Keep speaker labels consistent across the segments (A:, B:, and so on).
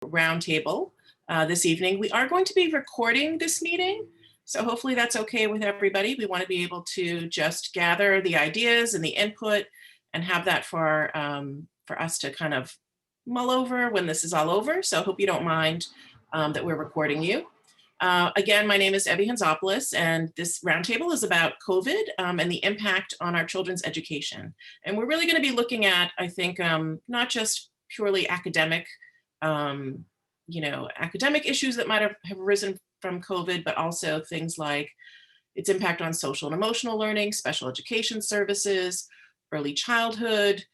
A: roundtable this evening. We are going to be recording this meeting, so hopefully that's okay with everybody. We want to be able to just gather the ideas and the input and have that for us to kind of mull over when this is all over. So I hope you don't mind that we're recording you. Again, my name is Evie Hantzopoulos, and this roundtable is about COVID and the impact on our children's education. And we're really going to be looking at, I think, not just purely academic, academic issues that might have arisen from COVID, but also things like its impact on social and emotional learning, special education services, early childhood,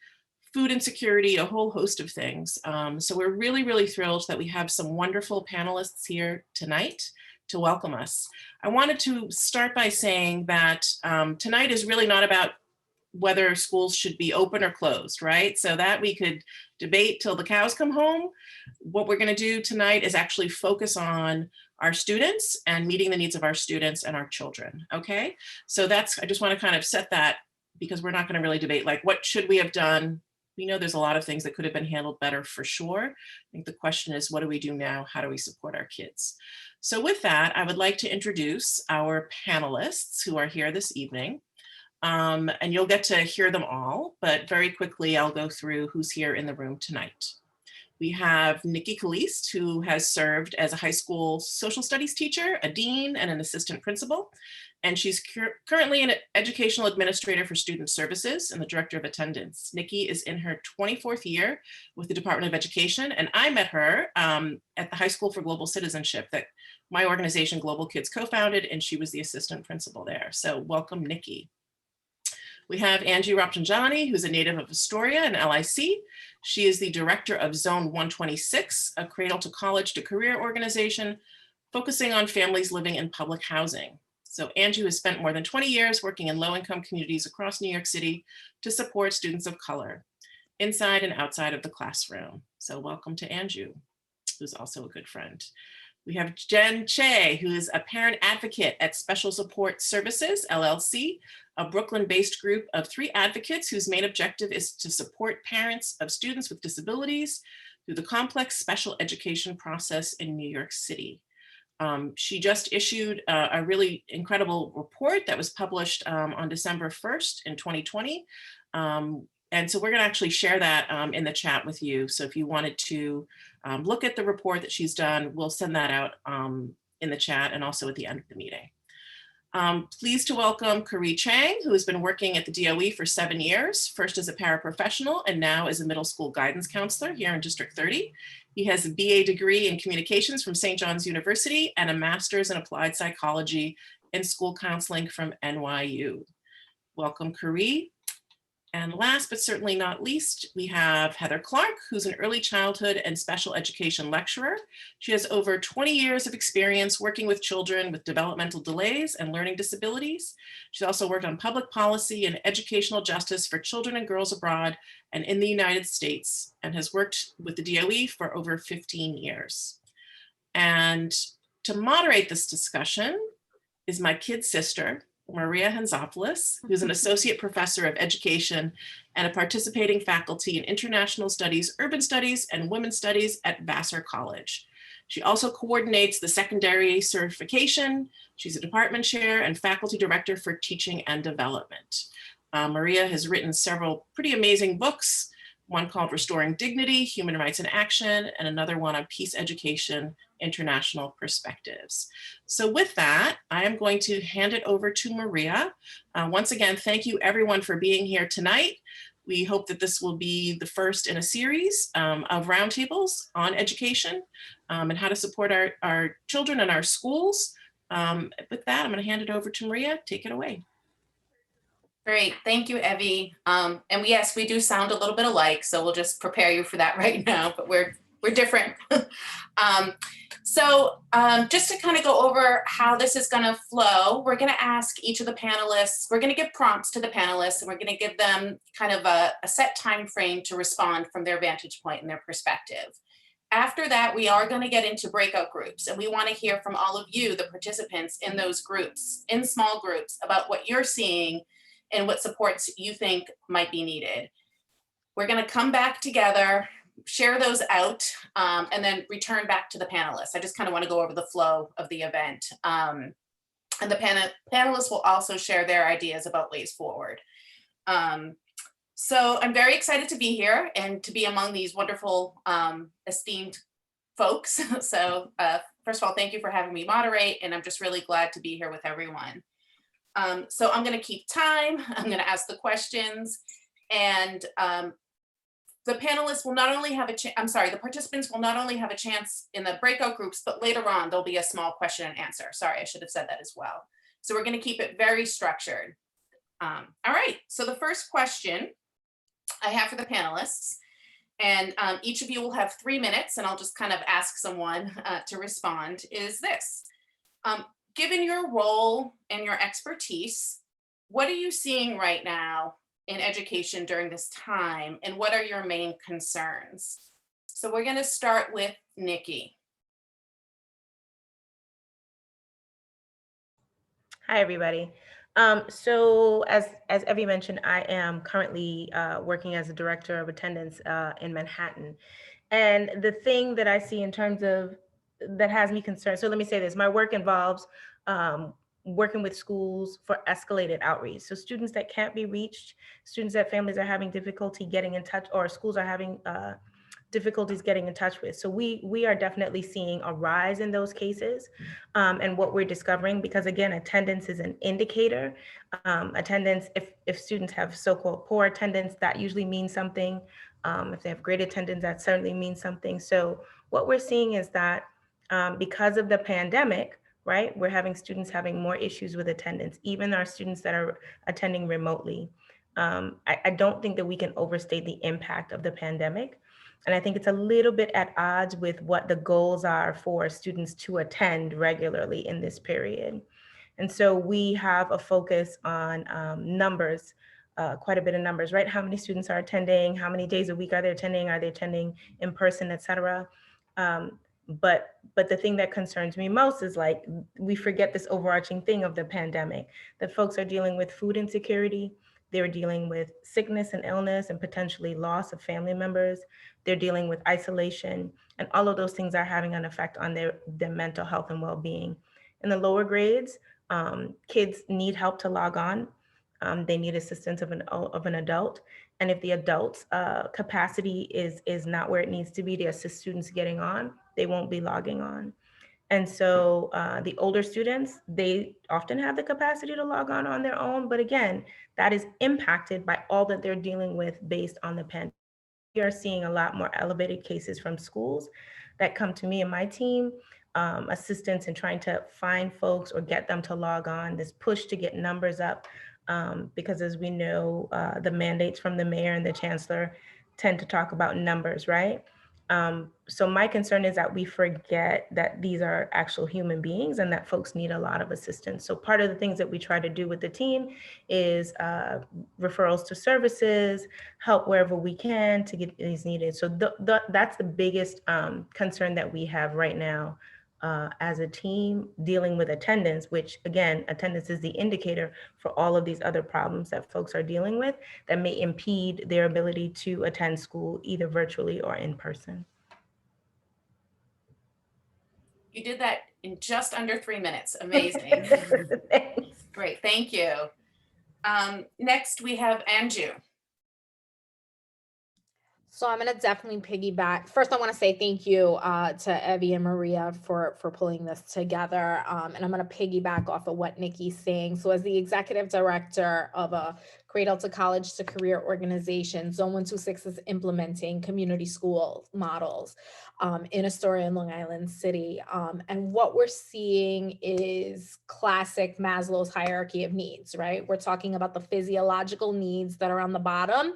A: food insecurity, a whole host of things. So we're really, really thrilled that we have some wonderful panelists here tonight to welcome us. I wanted to start by saying that tonight is really not about whether schools should be open or closed, right? So that we could debate till the cows come home. What we're gonna do tonight is actually focus on our students and meeting the needs of our students and our children, okay? So I just wanna kind of set that, because we're not gonna really debate like what should we have done. We know there's a lot of things that could have been handled better for sure. I think the question is, what do we do now? How do we support our kids? So with that, I would like to introduce our panelists who are here this evening. And you'll get to hear them all, but very quickly, I'll go through who's here in the room tonight. We have Nikki Calliste, who has served as a high school social studies teacher, a dean, and an assistant principal. And she's currently an educational administrator for student services and the director of attendance. Nikki is in her 24th year with the Department of Education, and I met her at the High School for Global Citizenship that my organization, Global Kids, co-founded, and she was the assistant principal there. So welcome, Nikki. We have Anju Rupchandani, who's a native of Astoria and LIC. She is the director of Zone 126, a cradle to college to career organization focusing on families living in public housing. So Anju has spent more than 20 years working in low-income communities across New York City to support students of color, inside and outside of the classroom. So welcome to Anju, who's also a good friend. We have Jenn Choi, who is a parent advocate at Special Support Services, LLC, a Brooklyn-based group of 3 advocates whose main objective is to support parents of students with disabilities through the complex special education process in New York City. She just issued a really incredible report that was published on December 1st in 2020. And so we're gonna actually share that in the chat with you. So if you wanted to look at the report that she's done, we'll send that out in the chat and also at the end of the meeting. Pleased to welcome Khary, who has been working at the DOE for 7 years, first as a paraprofessional and now as a middle school guidance counselor here in District 30. He has a BA degree in communications from St. John's University and a master's in applied psychology and school counseling from NYU. Welcome, Khary. And last but certainly not least, we have Heather Clarke, who's an early childhood and special education lecturer. She has over 20 years of experience working with children with developmental delays and learning disabilities. She's also worked on public policy and educational justice for children and girls abroad and in the United States, and has worked with the DOE for over 15 years. And to moderate this discussion is my kid sister, Maria Hantzopoulos, who's an associate professor of education and a participating faculty in international studies, urban studies, and women's studies at Vassar College. She also coordinates the secondary certification. She's a department chair and faculty director for teaching and development. Maria has written several pretty amazing books, one called Restoring Dignity, Human Rights in Action, and another one on peace education, international perspectives. So with that, I am going to hand it over to Maria. Once again, thank you everyone for being here tonight. We hope that this will be the first in a series of roundtables on education and how to support our children and our schools. With that, I'm gonna hand it over to Maria. Take it away.
B: Great, thank you, Evie. And yes, we do sound a little bit alike, so we'll just prepare you for that right now, but we're different. Just to kind of go over how this is gonna flow, we're gonna ask each of the panelists, we're gonna give prompts to the panelists, and we're gonna give them kind of a set time frame to respond from their vantage point and their perspective. After that, we are gonna get into breakout groups, and we wanna hear from all of you, the participants in those groups, in small groups, about what you're seeing and what supports you think might be needed. We're gonna come back together share those out and then return back to the panelists. I just kind of want to go over the flow of the event. And the panelists will also share their ideas about ways forward. So I'm very excited to be here and to be among these wonderful, esteemed folks. So first of all, thank you for having me moderate, and I'm just really glad to be here with everyone. So I'm going to keep time. I'm going to ask the questions, and the panelists will not only have a chance, the participants will not only have a chance in the breakout groups, but later on, there'll be a small question and answer. Sorry, I should have said that as well. So we're going to keep it very structured. All right, so the first question I have for the panelists, and each of you will have 3 minutes, and I'll just kind of ask someone to respond, is this. Given your role and your expertise, what are you seeing right now in education during this time, and what are your main concerns? So we're going to start with Nikki.
C: Hi, everybody. So as Evie mentioned, I am currently working as a director of attendance in Manhattan. And the thing that I see in terms of that has me concerned, so let me say this, my work involves working with schools for escalated outreach. So students that can't be reached, students that families are having difficulty getting in touch, or schools are having difficulties getting in touch with. So we are definitely seeing a rise in those cases and what we're discovering, because again, attendance is an indicator. Attendance, if students have so-called poor attendance, that usually means something. If they have great attendance, that certainly means something. So what we're seeing is that because of the pandemic, right, we're having students having more issues with attendance, even our students that are attending remotely. I don't think that we can overstate the impact of the pandemic. And I think it's a little bit at odds with what the goals are for students to attend regularly in this period. And so we have a focus on numbers, quite a bit of numbers, right? How many students are attending? How many days a week are they attending? Are they attending in person, et cetera? But the thing that concerns me most is like, we forget this overarching thing of the pandemic, that folks are dealing with food insecurity. They're dealing with sickness and illness and potentially loss of family members. They're dealing with isolation, and all of those things are having an effect on their mental health and well-being. In the lower grades, kids need help to log on. They need assistance of an adult. And if the adult's capacity is not where it needs to be to assist students getting on, they won't be logging on. And so the older students, they often have the capacity to log on their own. But again, that is impacted by all that they're dealing with based on the pandemic. We are seeing a lot more elevated cases from schools that come to me and my team, assistance in trying to find folks or get them to log on, this push to get numbers up, because as we know, the mandates from the mayor and the chancellor tend to talk about numbers, right? So my concern is that we forget that these are actual human beings and that folks need a lot of assistance. So part of the things that we try to do with the team is referrals to services, help wherever we can to get these needed. So that's the biggest concern that we have right now as a team, dealing with attendance, which again, attendance is the indicator for all of these other problems that folks are dealing with that may impede their ability to attend school either virtually or in person.
B: You did that in just under 3 minutes. Amazing. Great, thank you. Next, we have Anju.
D: So I'm going to definitely piggyback. First, I want to say thank you to Evie and Maria for pulling this together. And I'm going to piggyback off of what Nikki's saying. So as the executive director of a Cradle to College to Career organization, Zone 126 is implementing community school models in Astoria and Long Island City. And what we're seeing is classic Maslow's hierarchy of needs, right? We're talking about the physiological needs that are on the bottom.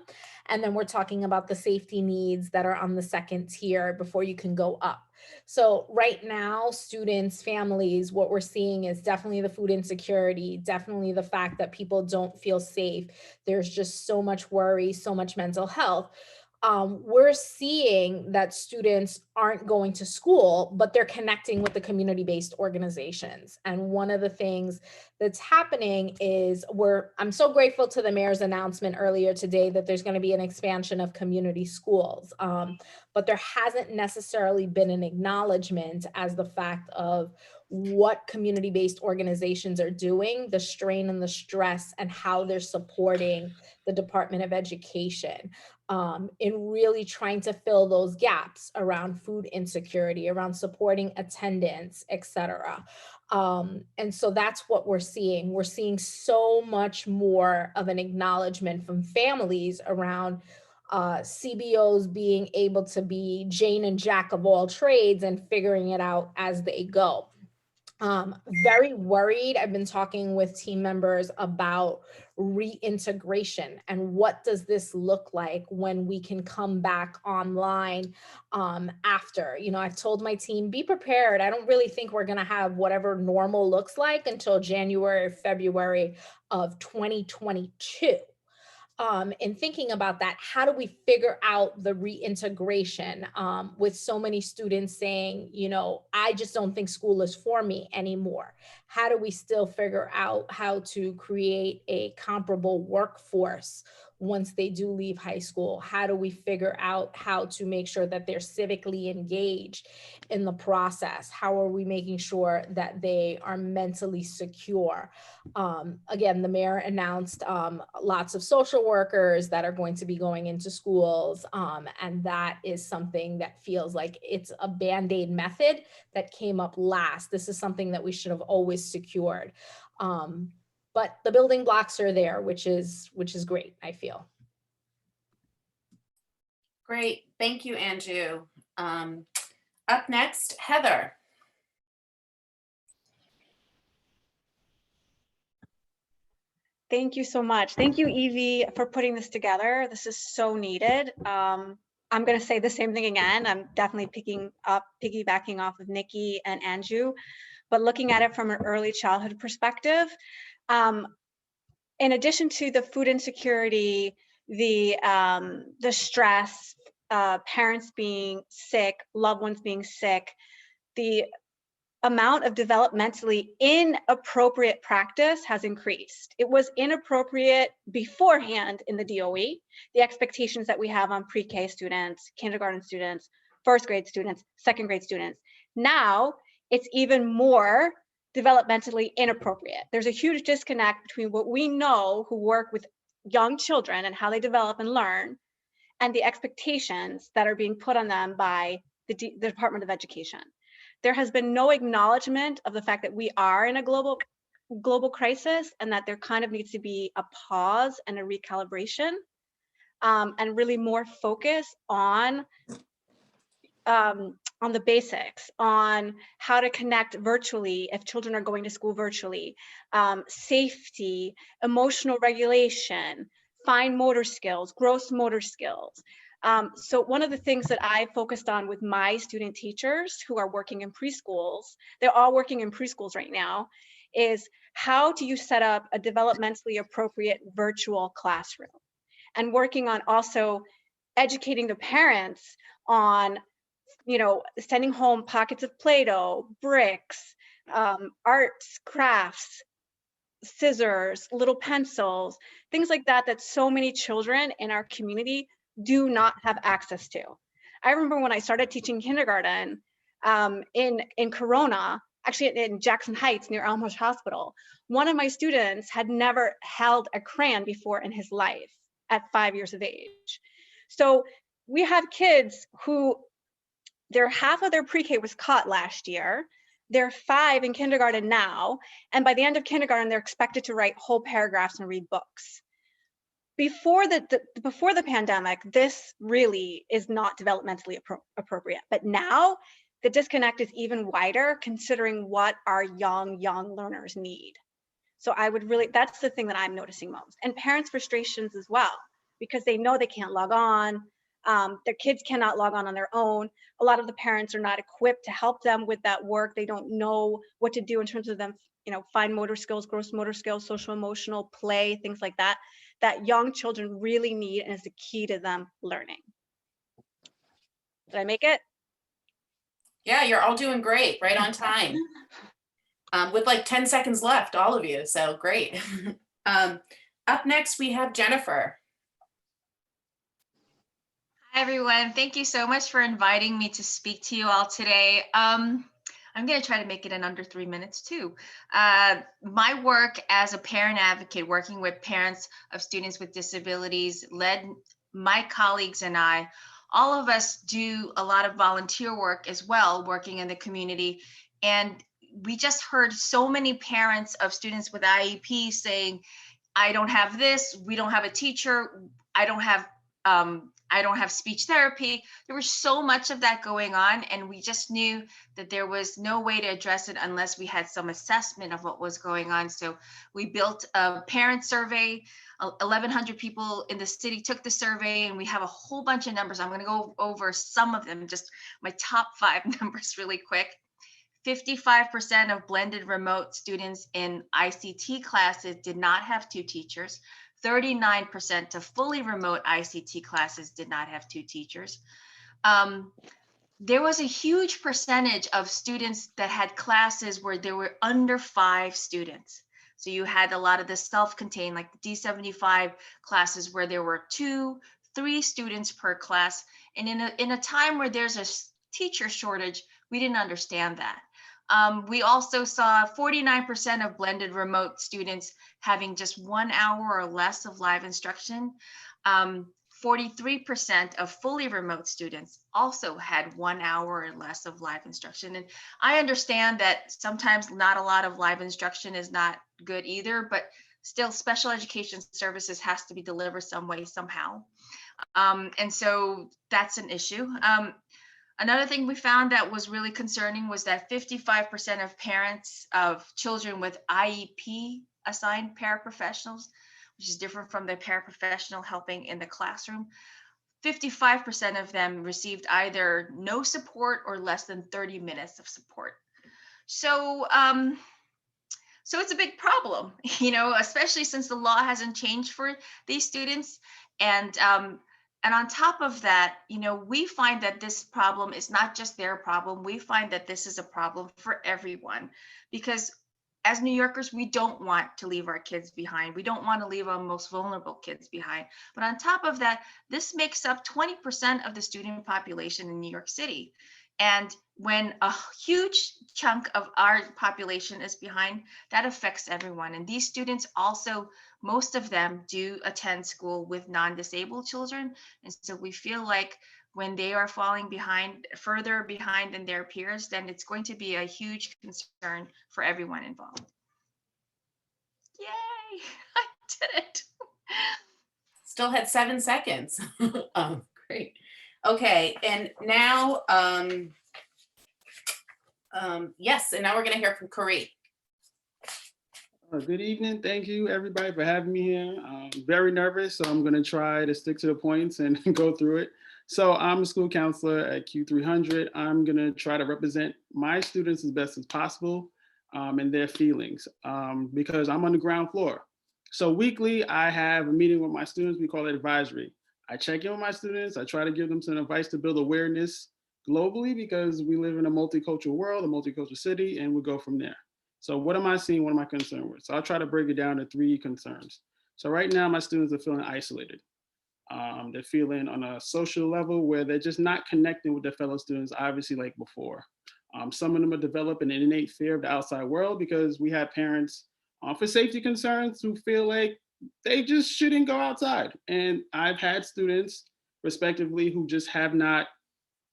D: And then we're talking about the safety needs that are on the second tier before you can go up. So right now, students, families, what we're seeing is definitely the food insecurity, definitely the fact that people don't feel safe. There's just so much worry, so much mental health. we're seeing that students aren't going to school, but they're connecting with the community-based organizations. And one of the things that's happening is I'm so grateful to the mayor's announcement earlier today that there's going to be an expansion of community schools. But there hasn't necessarily been an acknowledgement as the fact of what community-based organizations are doing, the strain and the stress, and how they're supporting the Department of Education. In really trying to fill those gaps around food insecurity, around supporting attendance, et cetera. And so that's what we're seeing. We're seeing so much more of an acknowledgement from families around CBOs being able to be Jane and Jack of all trades and figuring it out as they go. Very worried. I've been talking with team members about reintegration and what does this look like when we can come back online after. I've told my team, be prepared. I don't really think we're going to have whatever normal looks like until January, February of 2022. In thinking about that, how do we figure out the reintegration with so many students saying, I just don't think school is for me anymore? How do we still figure out how to create a comparable workforce once they do leave high school? How do we figure out how to make sure that they're civically engaged in the process? How are we making sure that they are mentally secure? Again, the mayor announced lots of social workers that are going to be going into schools. And that is something that feels like it's a Band-Aid method that came up last. This is something that we should have always secured. But the building blocks are there, which is great, I feel.
B: Great, thank you, Anju. Up next, Heather.
E: Thank you so much. Thank you, Evie, for putting this together. This is so needed. I'm going to say the same thing again. I'm definitely piggybacking off of Nikki and Anju, but looking at it from an early childhood perspective. In addition to the food insecurity, the stress, parents being sick, loved ones being sick, the amount of developmentally inappropriate practice has increased. It was inappropriate beforehand in the DOE, the expectations that we have on pre-K students, kindergarten students, first grade students, second grade students. Now it's even more developmentally inappropriate. There's a huge disconnect between what we know who work with young children and how they develop and learn, and the expectations that are being put on them by the Department of Education. There has been no acknowledgement of the fact that we are in a global crisis, and that there kind of needs to be a pause and a recalibration, and really more focus on the basics, on how to connect virtually if children are going to school virtually, safety, emotional regulation, fine motor skills, gross motor skills. So one of the things that I focused on with my student teachers who are working in preschools, they're all working in preschools right now, is how do you set up a developmentally appropriate virtual classroom? And working on also educating the parents on, sending home pockets of Play-Doh, bricks, arts, crafts, scissors, little pencils, things like that, that so many children in our community do not have access to. I remember when I started teaching kindergarten in Corona, actually in Jackson Heights near Elmhurst Hospital, one of my students had never held a crayon before in his life at 5 years of age. So we have kids who half of their pre-K was caught last year. They're 5 in kindergarten now, and by the end of kindergarten, they're expected to write whole paragraphs and read books. Before the pandemic, this really is not developmentally appropriate. But now the disconnect is even wider considering what our young learners need. So that's the thing that I'm noticing most. And parents' frustrations as well, because they know they can't log on. Their kids cannot log on their own. A lot of the parents are not equipped to help them with that work. They don't know what to do in terms of them, fine motor skills, gross motor skills, social emotional play, things like that, that young children really need and is the key to them learning. Did I make it?
B: Yeah, you're all doing great, right on time. With like 10 seconds left, all of you, so great. Up next, we have Jennifer.
F: Hi, everyone. Thank you so much for inviting me to speak to you all today. I'm going to try to make it in under 3 minutes too. My work as a parent advocate, working with parents of students with disabilities, led my colleagues and I, all of us do a lot of volunteer work as well, working in the community. And we just heard so many parents of students with IEP saying, I don't have this, we don't have a teacher, I don't have speech therapy. There was so much of that going on, and we just knew that there was no way to address it unless we had some assessment of what was going on. So we built a parent survey. 1,100 people in the city took the survey, and we have a whole bunch of numbers. I'm going to go over some of them, just my top 5 numbers really quick. 55% of blended remote students in ICT classes did not have 2 teachers. 39% of fully remote ICT classes did not have 2 teachers. There was a huge percentage of students that had classes where there were under 5 students. So you had a lot of the self-contained, like the D75 classes where there were 2, 3 students per class. And in a time where there's a teacher shortage, we didn't understand that. We also saw 49% of blended remote students having just 1 hour or less of live instruction. 43% of fully remote students also had 1 hour or less of live instruction. And I understand that sometimes not a lot of live instruction is not good either, but still special education services has to be delivered some way, somehow. And so that's an issue. Another thing we found that was really concerning was that 55% of parents of children with IEP assigned paraprofessionals, which is different from the paraprofessional helping in the classroom, 55% of them received either no support or less than 30 minutes of support. So, so it's a big problem, you know, especially since the law hasn't changed for these students. And on top of that, you know, we find that this problem is not just their problem. We find that this is a problem for everyone, because as New Yorkers, we don't want to leave our kids behind. We don't want to leave our most vulnerable kids behind. But on top of that, this makes up 20% of the student population in New York City. And when a huge chunk of our population is behind, that affects everyone. And these students also, most of them do attend school with non-disabled children. And so we feel like when they are falling behind, further behind than their peers, then it's going to be a huge concern for everyone involved. Yay, I did it.
B: Still had 7 seconds. Oh, great. Okay, and now, yes, and now we're gonna hear from Khary.
G: Good evening. Thank you, everybody, for having me here. I'm very nervous, so I'm going to try to stick to the points and go through it. So I'm a school counselor at Q300. I'm going to try to represent my students as best as possible and their feelings because I'm on the ground floor. So weekly, I have a meeting with my students. We call it advisory. I check in with my students. I try to give them some advice to build awareness globally because we live in a multicultural world, a multicultural city, and we go from there. So what am I seeing? What am I concerned with? So I'll try to break it down to 3 concerns. So right now, my students are feeling isolated. They're feeling on a social level where they're just not connecting with their fellow students, obviously like before. Some of them are developing an innate fear of the outside world because we have parents for safety concerns who feel like they just shouldn't go outside. And I've had students, respectively, who just have not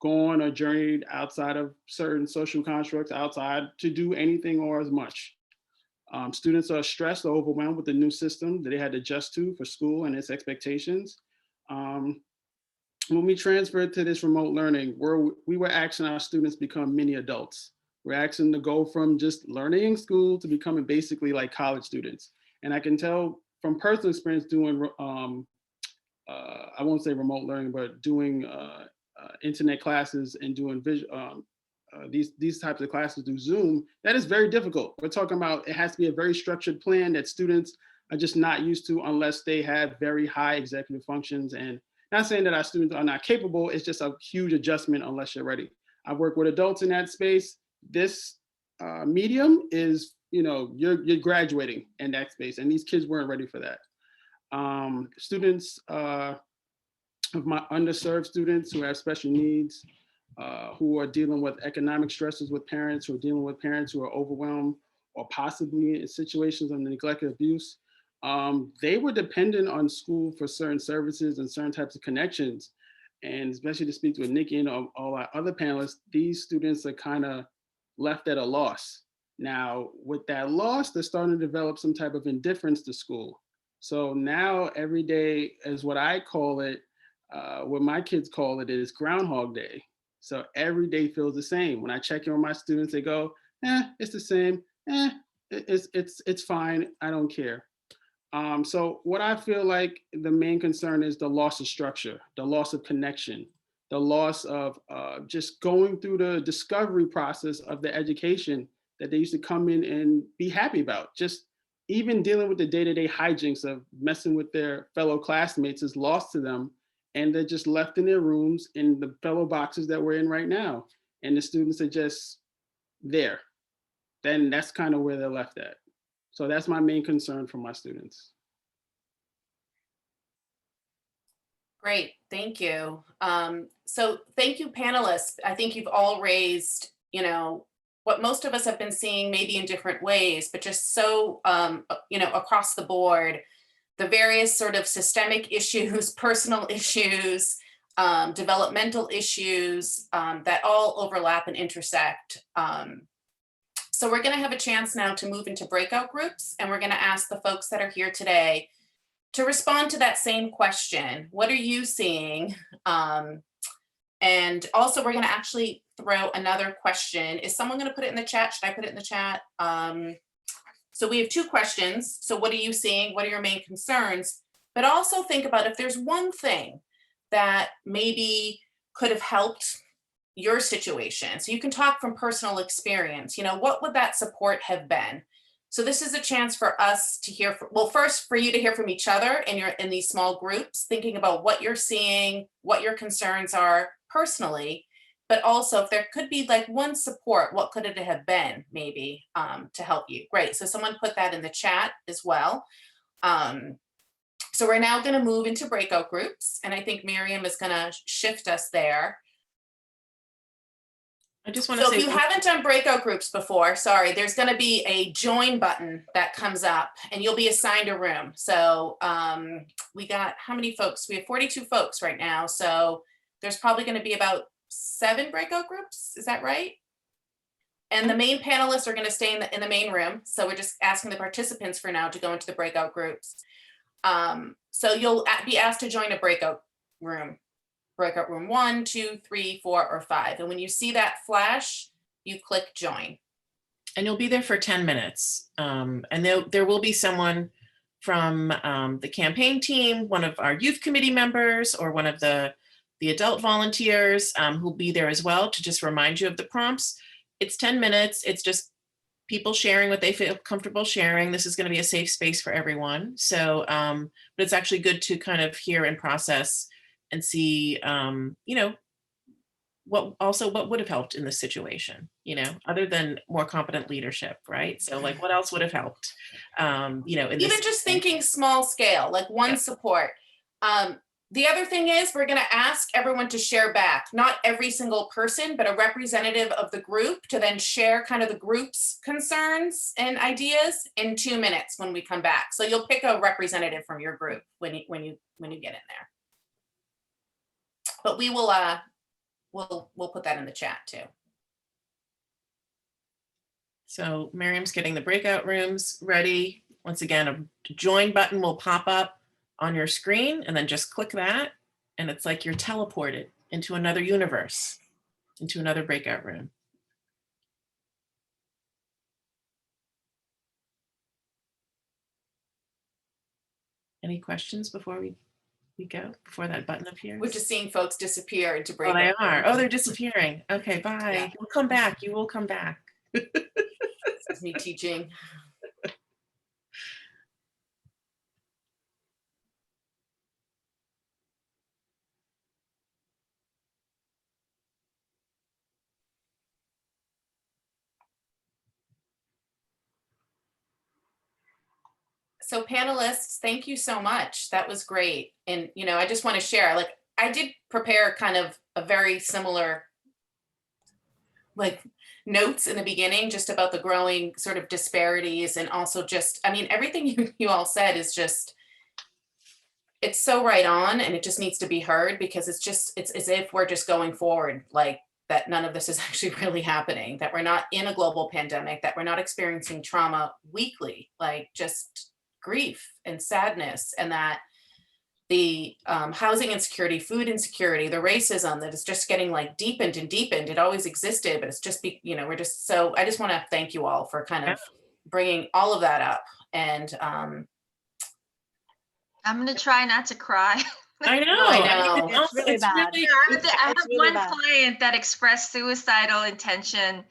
G: gone or journeyed outside of certain social constructs outside to do anything or as much. Students are stressed or overwhelmed with the new system that they had to adjust to for school and its expectations. When we transferred to this remote learning, we were asking our students become mini adults. We're asking them to go from just learning in school to becoming basically like college students. And I can tell from personal experience doing, I won't say remote learning, but doing internet classes and doing these types of classes through Zoom, that is very difficult. We're talking about it has to be a very structured plan that students are just not used to unless they have very high executive functions and Not saying that our students are not capable, it's just a huge adjustment unless you're ready. I've worked with adults in that space. This medium is, you're graduating in that space, and these kids weren't ready for that. Students of my underserved students who have special needs, who are dealing with economic stresses with parents, who are dealing with parents who are overwhelmed or possibly in situations of neglect and abuse, they were dependent on school for certain services and certain types of connections. And especially to speak with Nikki and all our other panelists, these students are kind of left at a loss. Now, with that loss, they're starting to develop some type of indifference to school. So now every day, as what I call it, what my kids call it, is Groundhog Day. So every day feels the same. When I check in with my students, they go, it's the same. It's fine. I don't care. So what I feel like the main concern is the loss of structure, the loss of connection, the loss of just going through the discovery process of the education that they used to come in and be happy about. Just even dealing with the day-to-day hijinks of messing with their fellow classmates is lost to them. And they're just left in their rooms in the fellow boxes that we're in right now. And the students are just there. Then that's kind of where they're left at. So that's my main concern for my students.
B: Great, thank you. So thank you, panelists. I think you've all raised, what most of us have been seeing maybe in different ways, but just so, across the board, the various sort of systemic issues, personal issues, developmental issues that all overlap and intersect. So we're going to have a chance now to move into breakout groups, and we're going to ask the folks that are here today to respond to that same question. What are you seeing? And also we're going to actually throw another question. Is someone going to put it in the chat? Should I put it in the chat? So we have two questions. So what are you seeing? What are your main concerns? But also think about if there's one thing that maybe could have helped your situation. So you can talk from personal experience, what would that support have been? So this is a chance for us to hear, first for you to hear from each other in these small groups, thinking about what you're seeing, what your concerns are personally, but also if there could be like one support, what could it have been maybe to help you? Great, so someone put that in the chat as well. So we're now gonna move into breakout groups, and I think Miriam is gonna shift us there.
A: I just want to
B: say,
A: say,
B: if you haven't done breakout groups before, sorry, there's going to be a join button that comes up and you'll be assigned a room. So we got, how many folks? We have 42 folks right now. So there's probably going to be about 7 breakout groups. Is that right? And the main panelists are going to stay in the main room. So we're just asking the participants for now to go into the breakout groups. So you'll be asked to join a breakout room. Breakout room 1, 2, 3, 4, or 5. And when you see that flash, you click join.
A: And you'll be there for 10 minutes. And there will be someone from the campaign team, one of our youth committee members, or one of the adult volunteers who'll be there as well to just remind you of the prompts. It's 10 minutes. It's just people sharing what they feel comfortable sharing. This is going to be a safe space for everyone. So, but it's actually good to kind of hear and process and see, what would have helped in this situation, other than more competent leadership, right? So like, what else would have helped, even
B: just thinking small scale, like one support. The other thing is we're going to ask everyone to share back, not every single person, but a representative of the group to then share kind of the group's concerns and ideas in 2 minutes when we come back. So you'll pick a representative from your group when you get in there. But we will, we'll put that in the chat too.
A: So Miriam's getting the breakout rooms ready. Once again, a join button will pop up on your screen, and then just click that. And it's like you're teleported into another universe, into another breakout room. Any questions before we go, before that button appears?
B: We're just seeing folks disappear into breakout.
A: Oh, they are.
B: rooms.
A: Oh, they're disappearing. Okay, bye.
B: Yeah.
A: You'll come back. You will come back.
B: This is me teaching. So panelists, thank you so much. That was great. And, you know, I just want to share, like, I did prepare kind of a very similar, like, notes in the beginning, just about the growing sort of disparities, and also just, I mean, everything you all said is just, it's so right on, and it just needs to be heard, because it's just, it's as if we're just going forward, like, that none of this is actually really happening, that we're not in a global pandemic, that we're not experiencing trauma weekly, like just grief and sadness, and that the housing insecurity, food insecurity, the racism that is just getting like deepened and deepened. It always existed, but it's just, you know, we're just, so I just want to thank you all for kind of bringing all of that up. And
F: I'm going to try not to cry.
A: I know.
B: I know.
E: It's really bad.
F: I have
E: really
F: one
E: bad.
F: client that expressed suicidal intention,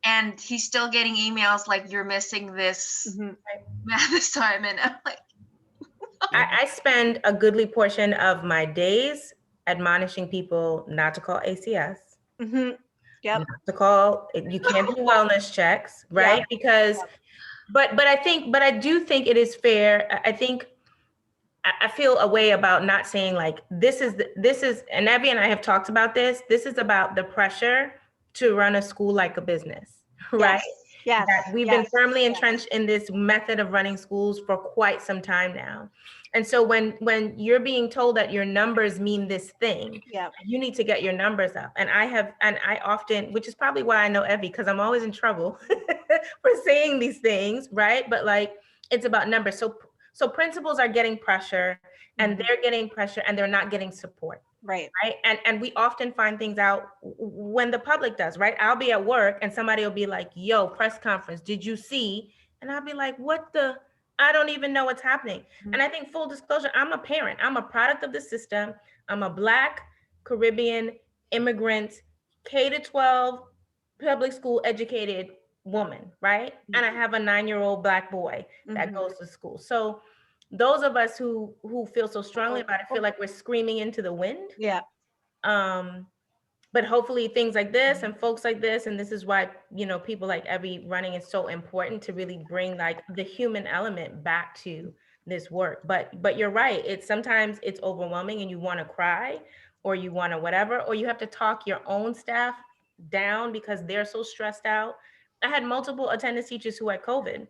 F: and he's still getting emails like, you're missing this math assignment. I'm like,
C: I spend a goodly portion of my days admonishing people not to call ACS,
E: Yep.
C: not to call, you can't do wellness checks, right?
E: Yep.
C: Because, but I do think it is fair. I think I feel a way about not saying like, this is, and Evie and I have talked about this. This is about the pressure to run a school like a business, right?
E: Yes.
C: That we've been firmly entrenched in this method of running schools for quite some time now. And so when you're being told that your numbers mean this thing, you need to get your numbers up. And I often, which is probably why I know Evie, because I'm always in trouble for saying these things, right? But like, it's about numbers. So principals are getting pressure, and they're getting pressure, and they're not getting support. Right. And we often find things out when the public does, right? I'll be at work and somebody will be like, yo, press conference, did you see? And I'll be like, what the, I don't even know what's happening. And I think, full disclosure, I'm a parent. I'm a product of the system. I'm a Black, Caribbean, immigrant, K-12, public school educated woman, right? And I have a 9-year-old Black boy that goes to school. So those of us who feel so strongly about it feel like we're screaming into the wind. But hopefully things like this and folks like this, and this is why, you know, people like Evie running is so important, to really bring like the human element back to this work. But you're right, it's sometimes it's overwhelming and you want to cry, or you want to whatever, or you have to talk your own staff down because they're so stressed out. I had multiple attendance teachers who had COVID,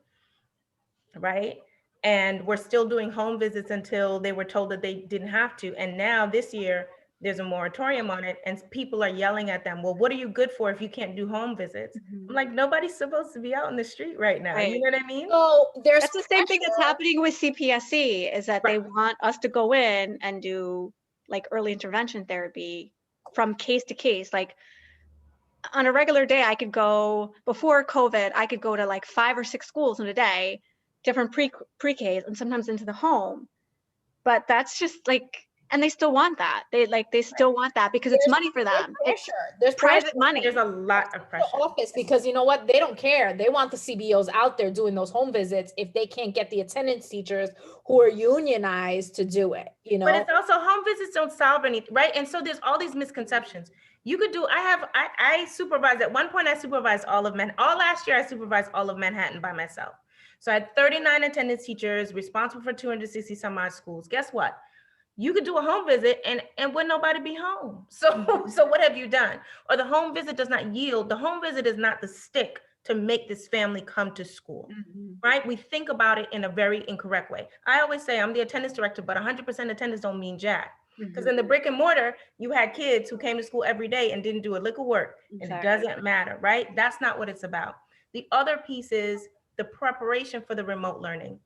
C: right? And we're still doing home visits until they were told that they didn't have to. And now this year, there's a moratorium on it, and people are yelling at them, well, what are you good for if you can't do home visits? I'm like, nobody's supposed to be out in the street right now. You know what I mean?
D: So there's
E: That's the same thing that's happening with CPSC, is that they want us to go in and do like early intervention therapy from case to case. Like on a regular day, I could go, before COVID, I could go to like 5 or 6 schools in a day, different pre-Ks, and sometimes into the home. But that's just like, and they still want that. They still want that because it's money for them.
D: There's
E: private money.
C: There's a lot of pressure.
D: Office, because you know what? They don't care. They want the CBOs out there doing those home visits if they can't get the attendance teachers who are unionized to do it, you know?
C: But it's also, home visits don't solve anything, right? And so there's all these misconceptions. You could do, I supervised, at one point I supervised all of Manhattan. All last year I supervised all of Manhattan by myself. So I had 39 attendance teachers responsible for 260 some odd schools. Guess what? You could do a home visit and would nobody be home. So what have you done? Or the home visit does not yield. The home visit is not the stick to make this family come to school, right? We think about it in a very incorrect way. I always say I'm the attendance director, but 100% attendance don't mean jack. Because in the brick and mortar, you had kids who came to school every day and didn't do a lick of work. And it doesn't matter, right? That's not what it's about. The other piece is the preparation for the remote learning.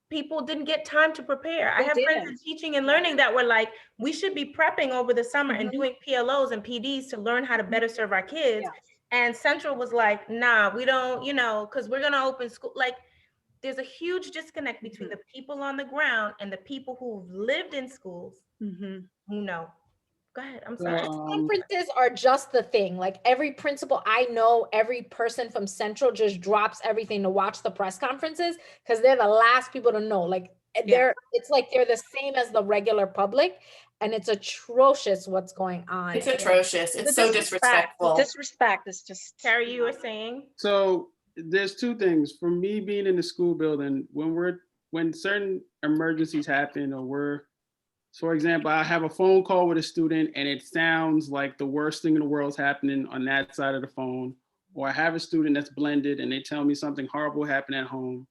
C: People didn't get time to prepare. I have friends in teaching and learning that were like, we should be prepping over the summer and doing PLOs and PDs to learn how to better serve our kids. And Central was like, nah, we don't, you know, because we're going to open school. Like, there's a huge disconnect between the people on the ground and the people who've lived in schools who know. Go ahead, I'm sorry.
D: Conferences are just the thing. Like every principal I know, every person from Central just drops everything to watch the press conferences because they're the last people to know. Like it's like they're the same as the regular public, and it's atrocious what's going on.
B: It's atrocious. It's so disrespectful.
E: Disrespect is just.
C: Khary, you were saying?
G: So there's two things. For me being in the school building, when we're when certain emergencies happen, for example, I have a phone call with a student and it sounds like the worst thing in the world is happening on that side of the phone, or I have a student that's blended and they tell me something horrible happened at home.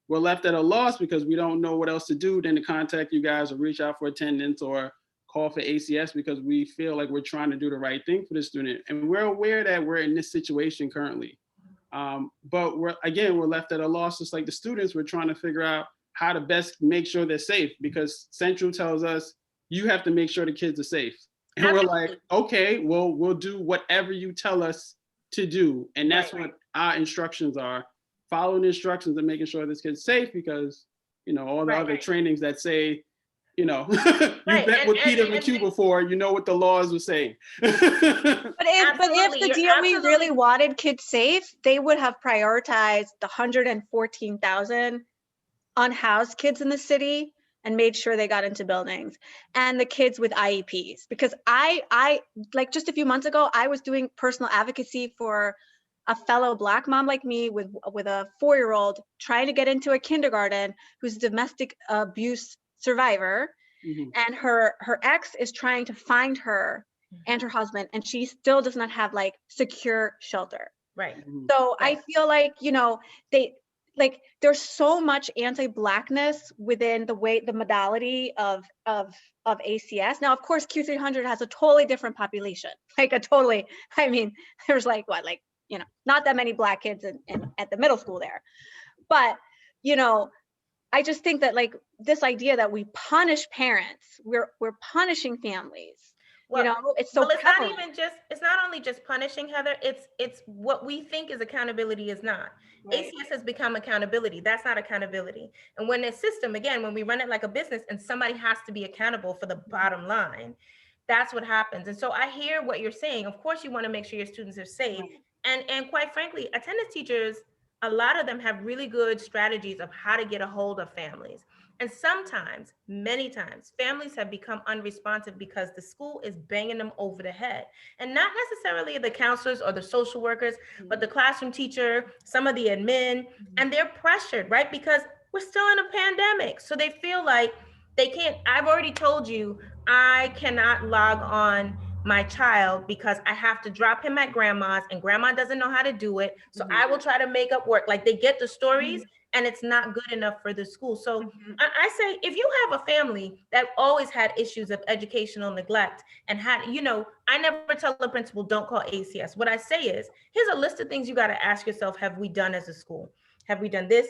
G: We're left at a loss because we don't know what else to do than to contact you guys or reach out for attendance or call for ACS because we feel like we're trying to do the right thing for the student. And we're aware that we're in this situation currently. But we're left at a loss, just like the students. We're trying to figure out how to best make sure they're safe, because Central tells us you have to make sure the kids are safe. And Absolutely. We're like, okay, well, we'll do whatever you tell us to do. And that's what our instructions are. Following the instructions and making sure this kid's safe, because, you know, all the other trainings that say, you know, you've met with Peter McHugh before, you know what the laws were saying.
E: But if the DOE really wanted kids safe, they would have prioritized the 114,000 unhoused kids in the city and made sure they got into buildings, and the kids with IEPs. Because I like just a few months ago, I was doing personal advocacy for a fellow Black mom like me with a 4-year-old trying to get into a kindergarten who's a domestic abuse survivor. Mm-hmm. And her ex is trying to find her and her husband, and she still does not have like secure shelter.
C: Right.
E: Mm-hmm. So I feel like, you know, there's so much anti-Blackness within the modality of ACS. Now, of course, Q300 has a totally different population, there's not that many Black kids at the middle school there. But, you know, I just think that like this idea that we punish parents, we're punishing families. Well, you know, it's so prevalent.
C: It's not only just punishing, Heather, it's what we think is accountability is not. Right. ACS has become accountability. That's not accountability. And when the system, again, when we run it like a business and somebody has to be accountable for the bottom line, that's what happens. And so I hear what you're saying. Of course, you want to make sure your students are safe. Right. And quite frankly, attendance teachers, a lot of them have really good strategies of how to get a hold of families. And sometimes, many times, families have become unresponsive because the school is banging them over the head. And not necessarily the counselors or the social workers, but the classroom teacher, some of the admin, and they're pressured, right? Because we're still in a pandemic. So they feel like they can't, I've already told you, I cannot log on my child because I have to drop him at grandma's and grandma doesn't know how to do it. So I will try to make up work. Like they get the stories and it's not good enough for the school. So I say, if you have a family that always had issues of educational neglect and had, you know, I never tell the principal, don't call ACS. What I say is, here's a list of things you got to ask yourself, have we done as a school? Have we done this?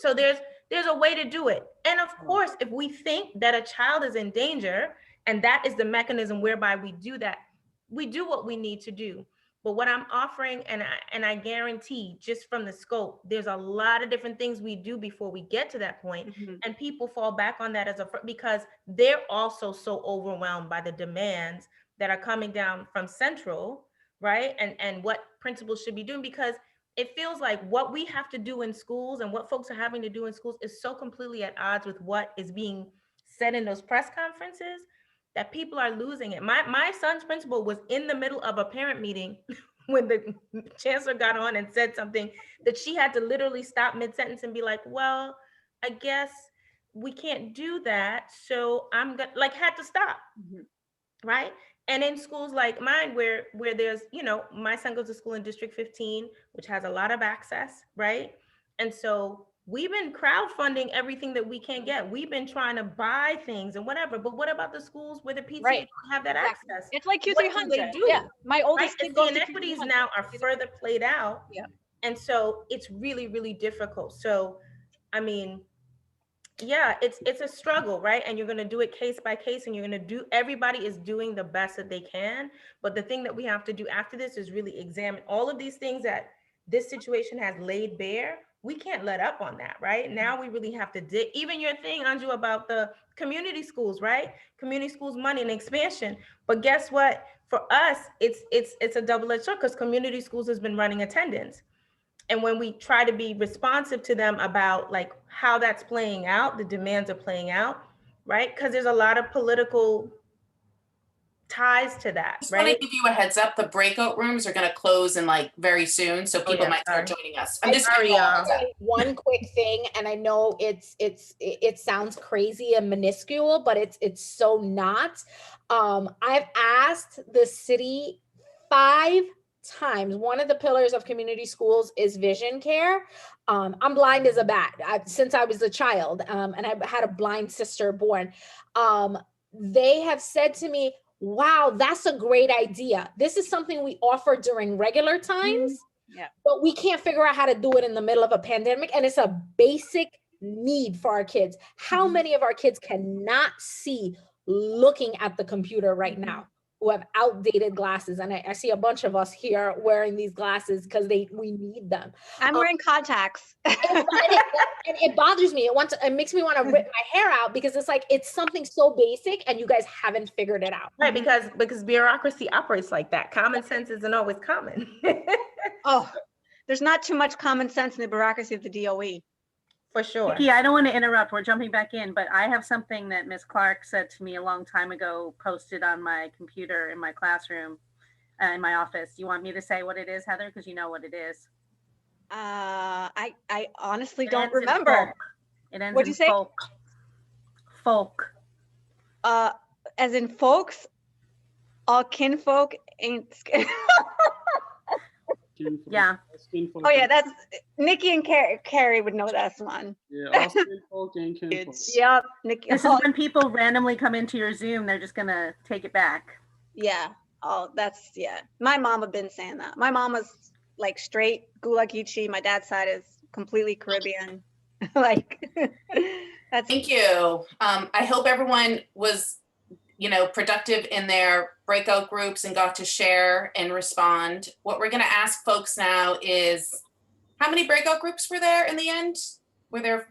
C: So there's a way to do it. And of course, if we think that a child is in danger, and that is the mechanism whereby we do that, we do what we need to do. But what I'm offering, and I guarantee just from the scope, there's a lot of different things we do before we get to that point. And people fall back on that because they're also so overwhelmed by the demands that are coming down from Central, right? And what principals should be doing, because it feels like what we have to do in schools and what folks are having to do in schools is so completely at odds with what is being said in those press conferences that people are losing it. My son's principal was in the middle of a parent meeting when the chancellor got on and said something that she had to literally stop mid-sentence and be like, well, I guess we can't do that. So I'm gonna, like, had to stop, right? And in schools like mine, where there's, you know, my son goes to school in District 15, which has a lot of access, right? And so we've been crowdfunding everything that we can get. We've been trying to buy things and whatever, but what about the schools where the PTA don't have that access?
E: It's like Q300.
C: What do they do?
E: Yeah, my oldest kid goes
C: the inequities now are further played out.
E: Yeah.
C: And so it's really, really difficult. So, I mean, yeah, it's a struggle, right? And you're going to do it case by case, and you're going to do, everybody is doing the best that they can. But the thing that we have to do after this is really examine all of these things that this situation has laid bare. We can't let up on that, right? Now we really have to dig. Even your thing, Anju, about the community schools, right? Community schools money and expansion. But guess what? For us, it's a double-edged sword, because community schools has been running attendance. And when we try to be responsive to them about like how that's playing out, the demands are playing out, right? Because there's a lot of political ties to that,
B: Just want to
C: right?
B: give you a heads up. The breakout rooms are going to close in like very soon, so people
C: yeah,
B: might start
C: sorry.
B: joining us. I'm just giving
C: Sorry,
B: you a
C: y'all.
B: heads up.
D: Say one quick thing, and I know it sounds crazy and minuscule, but it's so not. I've asked the city 5 times. One of the pillars of community schools is vision care. I'm blind as a bat since I was a child, and I had a blind sister born. They have said to me, wow, that's a great idea. This is something we offer during regular times, but we can't figure out how to do it in the middle of a pandemic. And it's a basic need for our kids. How many of our kids cannot see looking at the computer right now, who have outdated glasses? And I see a bunch of us here wearing these glasses because we need them.
E: I'm wearing contacts.
D: It bothers me. It makes me want to rip my hair out because it's like, it's something so basic and you guys haven't figured it out.
C: Right, because bureaucracy operates like that. Common sense isn't always common.
E: Oh, there's not too much common sense in the bureaucracy of the DOE.
C: For sure.
H: Nikki, I don't want to interrupt. We're jumping back in, but I have something that Miss Clarke said to me a long time ago, posted on my computer in my classroom, in my office. You want me to say what it is, Heather? Because you know what it is.
E: I honestly
H: It
E: don't
H: ends in
E: remember.
H: folk. It ends
E: What'd
H: in
E: you say?
H: folk. Folk.
E: As in folks, all kinfolk ain't.
H: Yeah.
E: Oh yeah, that's Nikki and Khary would know that's one.
G: Yeah, all kinfolk and kinfolk.
E: Yep, Nikki.
H: This is when people randomly come into your Zoom, they're just gonna take it back.
E: Yeah. Oh, that's, yeah. My mama been saying that. My mama's like straight Gullah Geechee. My dad's side is completely Caribbean. Like, that's.
B: Thank you. I hope everyone was, productive in their breakout groups and got to share and respond. What we're going to ask folks now is, how many breakout groups were there in the end? Were there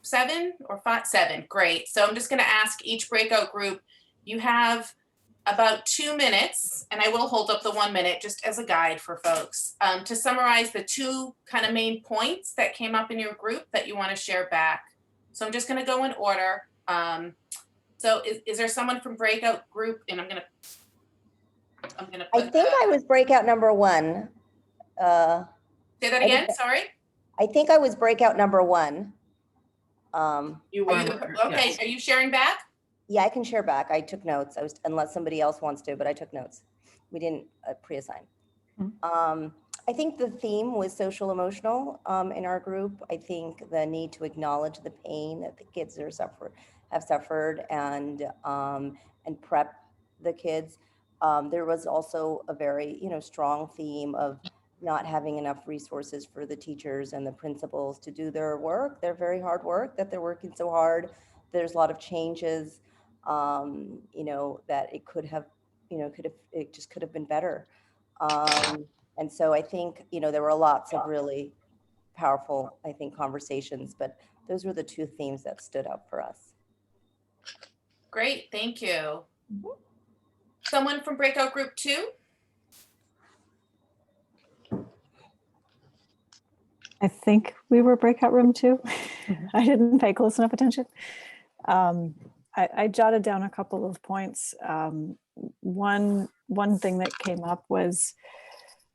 B: 7 or 5? 7. Great. So I'm just going to ask each breakout group, you have about 2 minutes, and I will hold up the 1 minute just as a guide for folks, to summarize the 2 kind of main points that came up in your group that you want to share back. So I'm just going to go in order. So is there someone from breakout group? And I'm gonna
I: I think I was breakout number 1.
B: Say that again, sorry.
I: I think I was breakout number 1.
A: You were.
B: Okay,
A: Yes.
B: Are you sharing back?
I: Yeah, I can share back. I took notes. Unless somebody else wants to, but I took notes. We didn't pre-assign. I think the theme was social emotional in our group. I think the need to acknowledge the pain that the kids have suffered and prep the kids. There was also a very strong theme of not having enough resources for the teachers and the principals to do their work, their very hard work, that they're working so hard. There's a lot of changes, that it could have been better. And so I think, there were lots of really powerful, conversations, but those were the 2 themes that stood out for us.
B: Great, thank you. Someone from breakout group 2?
J: I think we were breakout room 2. I didn't pay close enough attention. I jotted down a couple of points. One thing that came up was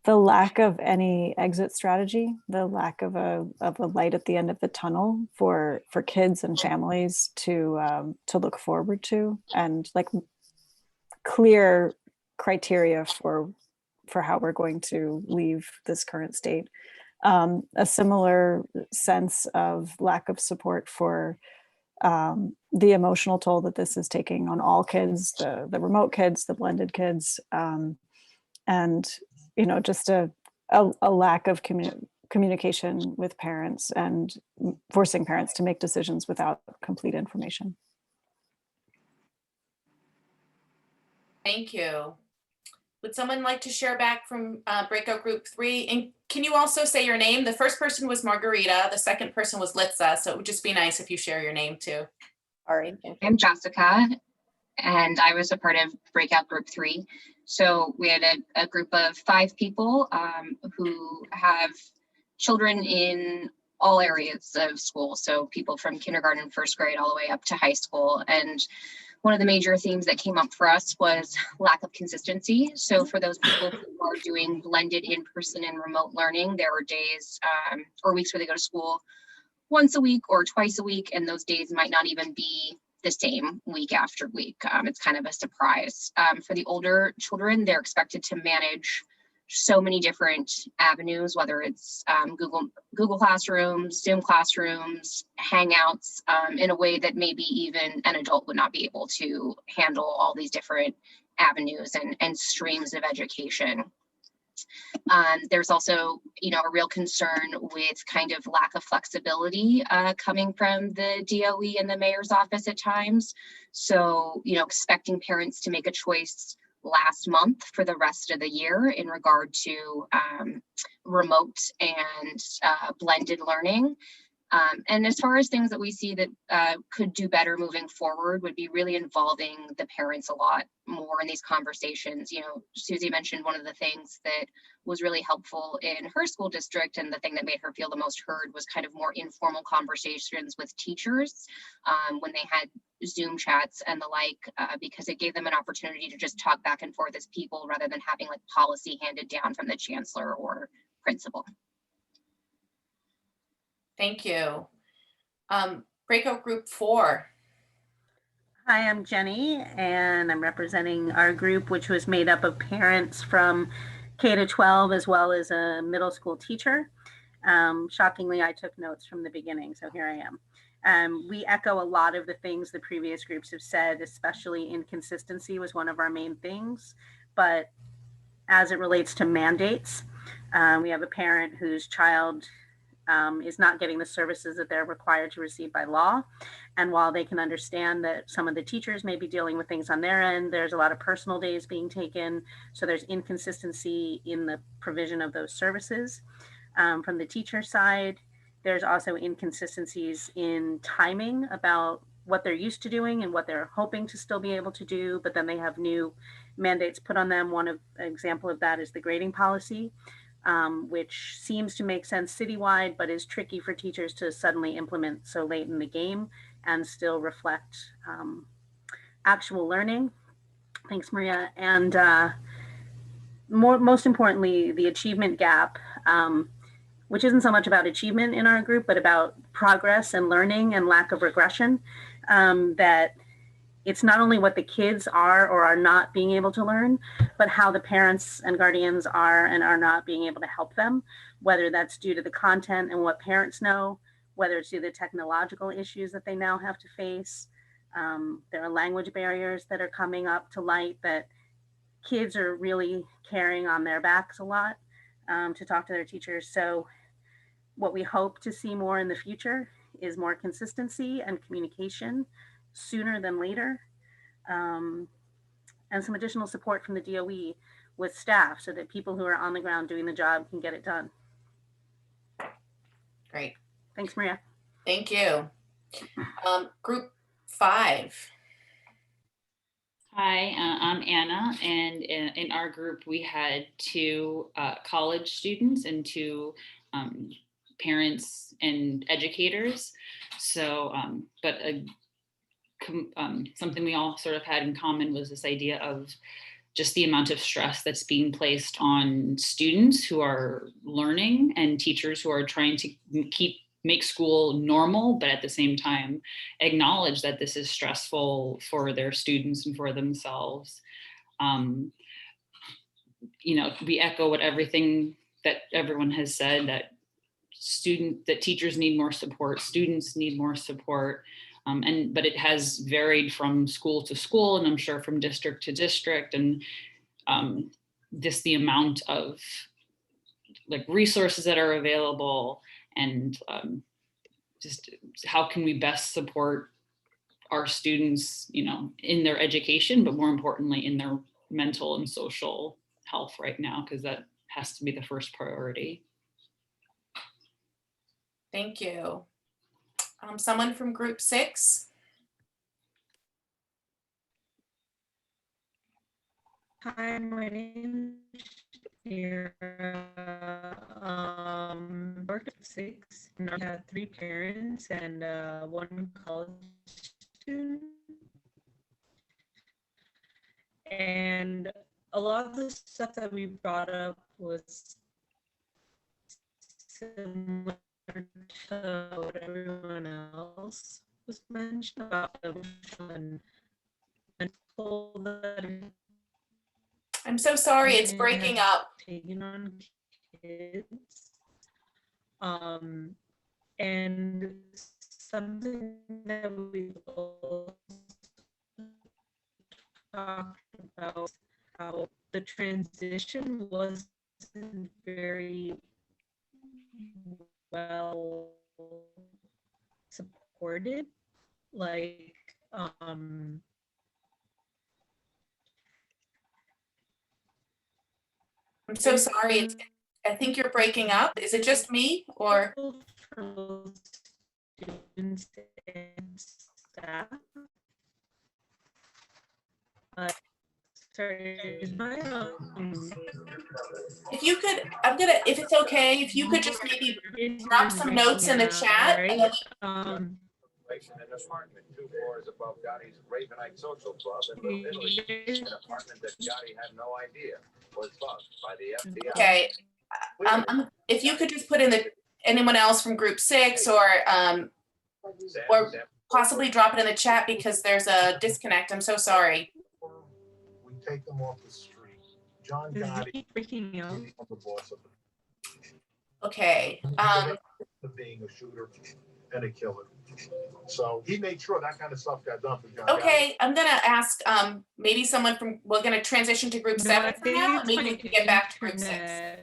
J: the lack of any exit strategy, the lack of a light at the end of the tunnel for kids and families to look forward to, and like clear criteria for how we're going to leave this current state. A similar sense of lack of support for the emotional toll that this is taking on all kids, the remote kids, the blended kids, and just a lack of communication with parents and forcing parents to make decisions without complete information.
B: Thank you. Would someone like to share back from breakout group 3? And can you also say your name? The first person was Margarita. The second person was Litza. So it would just be nice if you share your name too.
I: All right.
K: I'm Jessica, and I was a part of breakout group 3. So we had a group of 5 people who have children in all areas of school. So people from kindergarten, first grade, all the way up to high school. And one of the major themes that came up for us was lack of consistency. So for those people who are doing blended in-person and remote learning, there are days or weeks where they go to school once a week or twice a week, and those days might not even be the same week after week. It's kind of a surprise. For the older children, they're expected to manage so many different avenues, whether it's Google Classrooms, Zoom classrooms, Hangouts, in a way that maybe even an adult would not be able to handle all these different avenues and streams of education. There's also, a real concern with kind of lack of flexibility coming from the DOE and the mayor's office at times. So, expecting parents to make a choice last month for the rest of the year in regard to remote and blended learning. And as far as things that we see that could do better moving forward would be really involving the parents a lot more in these conversations. Susie mentioned one of the things that was really helpful in her school district, and the thing that made her feel the most heard was kind of more informal conversations with teachers when they had Zoom chats and the like, because it gave them an opportunity to just talk back and forth as people rather than having like policy handed down from the chancellor or principal.
B: Thank you. Breakout Group 4.
H: Hi, I'm Jenny, and I'm representing our group, which was made up of parents from K to 12, as well as a middle school teacher. Shockingly, I took notes from the beginning, so here I am. We echo a lot of the things the previous groups have said, especially inconsistency was one of our main things. But as it relates to mandates, we have a parent whose child is not getting the services that they're required to receive by law. And while they can understand that some of the teachers may be dealing with things on their end, there's a lot of personal days being taken. So there's inconsistency in the provision of those services. From the teacher side, there's also inconsistencies in timing about what they're used to doing and what they're hoping to still be able to do, but then they have new mandates put on them. An example of that is the grading policy, which seems to make sense citywide, but is tricky for teachers to suddenly implement so late in the game and still reflect actual learning. Thanks, Maria. And most importantly, the achievement gap, which isn't so much about achievement in our group, but about progress and learning and lack of regression, that it's not only what the kids are or are not being able to learn, but how the parents and guardians are and are not being able to help them, whether that's due to the content and what parents know, whether it's due to the technological issues that they now have to face. There are language barriers that are coming up to light that kids are really carrying on their backs a lot to talk to their teachers. So what we hope to see more in the future is more consistency and communication sooner than later, and some additional support from the DOE with staff so that people who are on the ground doing the job can get it done.
B: Great.
H: Thanks, Maria.
B: Thank you. Group 5.
L: Hi, I'm Anna, and in our group we had 2 college students and 2 parents and educators. So, but something we all sort of had in common was this idea of just the amount of stress that's being placed on students who are learning and teachers who are trying to make school normal, but at the same time acknowledge that this is stressful for their students and for themselves. We echo everything that everyone has said, that teachers need more support, students need more support. But it has varied from school to school, and I'm sure from district to district, and just the amount of resources that are available, and just how can we best support our students, in their education, but more importantly in their mental and social health right now, because that has to be the first priority.
B: Thank you. Someone from Group 6.
M: Hi, my name is Shira. Group 6, and I have 3 parents and 1 college student. And a lot of the stuff that we brought up was similar to what everyone else was mentioned about emotional and mental that
B: I'm so sorry, it's breaking up.
M: taken on kids. And something that we've also talked about, how the transition wasn't very well supported. Like,
B: I'm so sorry. I think you're breaking up. Is it just me or?
M: Students and staff. Sorry, is my
B: if you could, if it's okay, if you could just maybe drop some notes in the chat. And then
N: In this apartment, 2 floors above Gotti's Ravenite Social Club in Italy, an apartment that Gotti had no idea was bugged by the FBI.
B: Okay, if you could just put in anyone else from group 6 or possibly drop it in the chat because there's a disconnect. I'm so sorry.
N: We take them off the street. John Gotti
M: breaking out.
N: the boss of
B: Okay.
N: being a shooter and a killer. So he made sure that kind of stuff got done for John.
B: Okay, I'm gonna ask maybe someone from, we're gonna transition to group 7 for now, and maybe we can get back to group 6.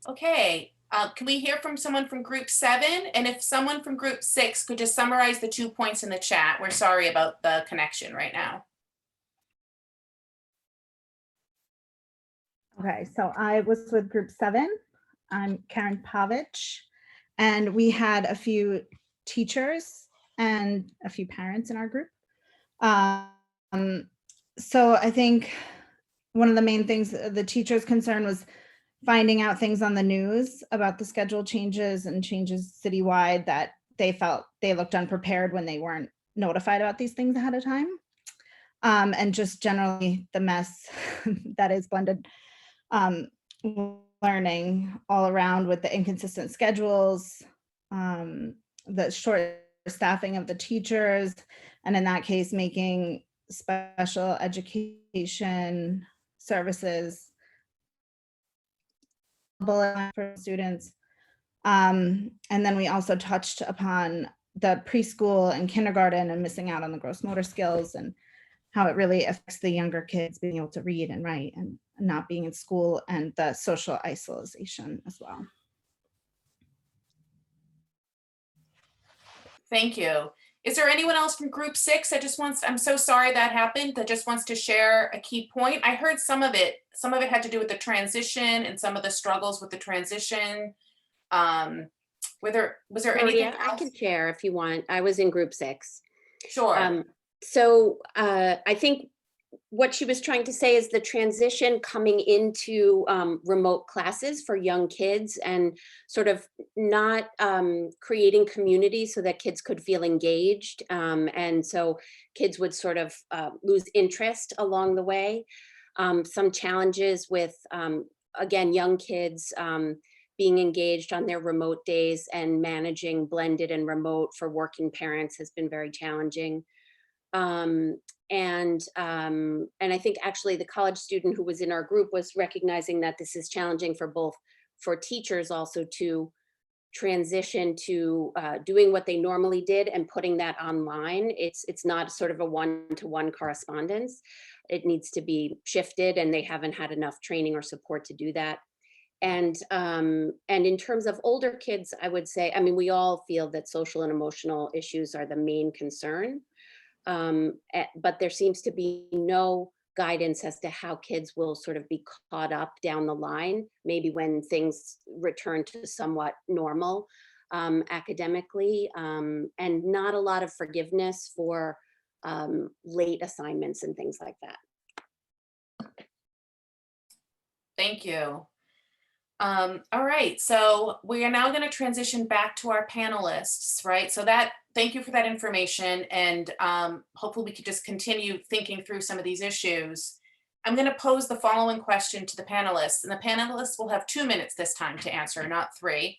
B: Okay, can we hear from someone from group 7? And if someone from group 6 could just summarize the 2 points in the chat. We're sorry about the connection right now.
O: Okay, so I was with group 7. I'm Karen Pavich, and we had a few teachers and a few parents in our group. So I think one of the main things the teachers' concern was finding out things on the news about the schedule changes and changes citywide that they felt they looked unprepared when they weren't notified about these things ahead of time. And just generally the mess that is blended learning all around with the inconsistent schedules, the short staffing of the teachers, and in that case, making special education services for students. And then we also touched upon the preschool and kindergarten and missing out on the gross motor skills and how it really affects the younger kids being able to read and write and not being in school, and the social isolation as well.
B: Thank you. Is there anyone else from group 6 that just wants, I'm so sorry that happened, that just wants to share a key point? I heard some of it had to do with the transition and some of the struggles with the transition. Was there anything else?
P: I can share if you want. I was in group 6.
B: Sure.
P: So I think what she was trying to say is the transition coming into remote classes for young kids and sort of not creating community so that kids could feel engaged. And so kids would sort of lose interest along the way. Some challenges with, again, young kids being engaged on their remote days and managing blended and remote for working parents has been very challenging. And I think actually the college student who was in our group was recognizing that this is challenging for teachers also to transition to doing what they normally did and putting that online. It's not sort of a one-to-one correspondence. It needs to be shifted, and they haven't had enough training or support to do that. And in terms of older kids, I would say, I mean, we all feel that social and emotional issues are the main concern. But there seems to be no guidance as to how kids will sort of be caught up down the line, maybe when things return to somewhat normal academically, and not a lot of forgiveness for late assignments and things like that.
B: Thank you. All right, so we are now going to transition back to our panelists, right? So thank you for that information, and hopefully we could just continue thinking through some of these issues. I'm going to pose the following question to the panelists, and the panelists will have 2 minutes this time to answer, not 3.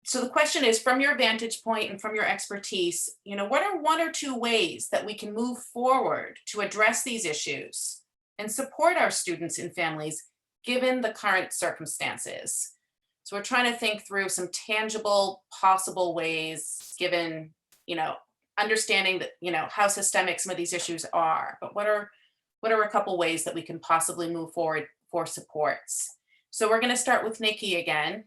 B: So the question is, from your vantage point and from your expertise, what are 1 or 2 ways that we can move forward to address these issues and support our students and families given the current circumstances? So we're trying to think through some tangible, possible ways, given, understanding that, how systemic some of these issues are, but what are a couple ways that we can possibly move forward for supports? So we're going to start with Nikki again.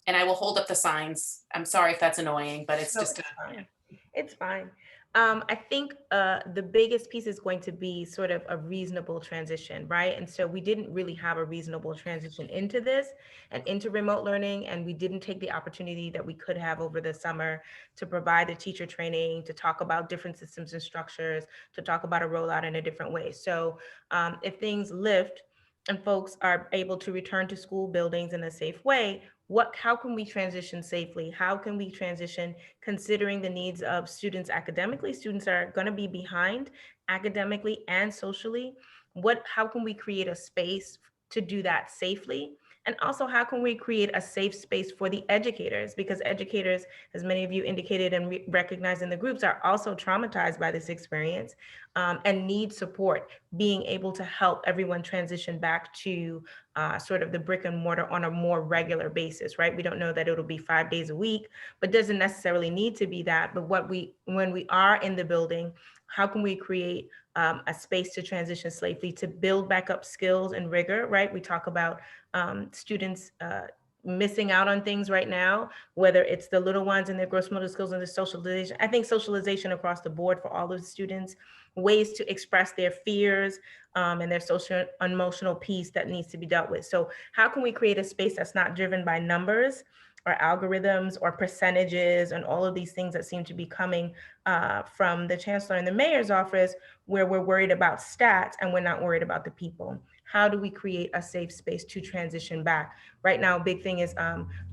B: And I will hold up the signs. I'm sorry if that's annoying, but it's just
C: fine. It's fine. I think the biggest piece is going to be sort of a reasonable transition, right? And so we didn't really have a reasonable transition into this and into remote learning, and we didn't take the opportunity that we could have over the summer to provide the teacher training, to talk about different systems and structures, to talk about a rollout in a different way. So if things lift and folks are able to return to school buildings in a safe way, how can we transition safely? How can we transition considering the needs of students academically? Students are going to be behind academically and socially. How can we create a space to do that safely? And also, how can we create a safe space for the educators? Because educators, as many of you indicated and recognized in the groups, are also traumatized by this experience and need support, being able to help everyone transition back to sort of the brick and mortar on a more regular basis, right? We don't know that it'll be 5 days a week, but doesn't necessarily need to be that. But when we are in the building, how can we create a space to transition safely, to build back up skills and rigor, right? We talk about students missing out on things right now, whether it's the little ones and their gross motor skills and their socialization. I think socialization across the board for all of the students, ways to express their fears and their social emotional piece that needs to be dealt with. So how can we create a space that's not driven by numbers or algorithms or percentages and all of these things that seem to be coming from the chancellor and the mayor's office, where we're worried about stats and we're not worried about the people? How do we create a safe space to transition back? Right now, a big thing is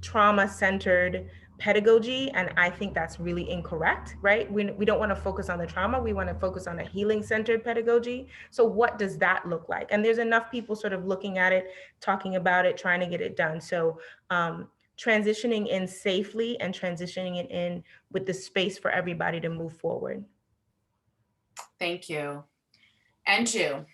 C: trauma-centered pedagogy, and I think that's really incorrect, right? We don't want to focus on the trauma, we want to focus on a healing-centered pedagogy. So what does that look like? And there's enough people sort of looking at it, talking about it, trying to get it done. So transitioning in safely and transitioning it in with the space for everybody to move forward.
B: Thank you. Anju.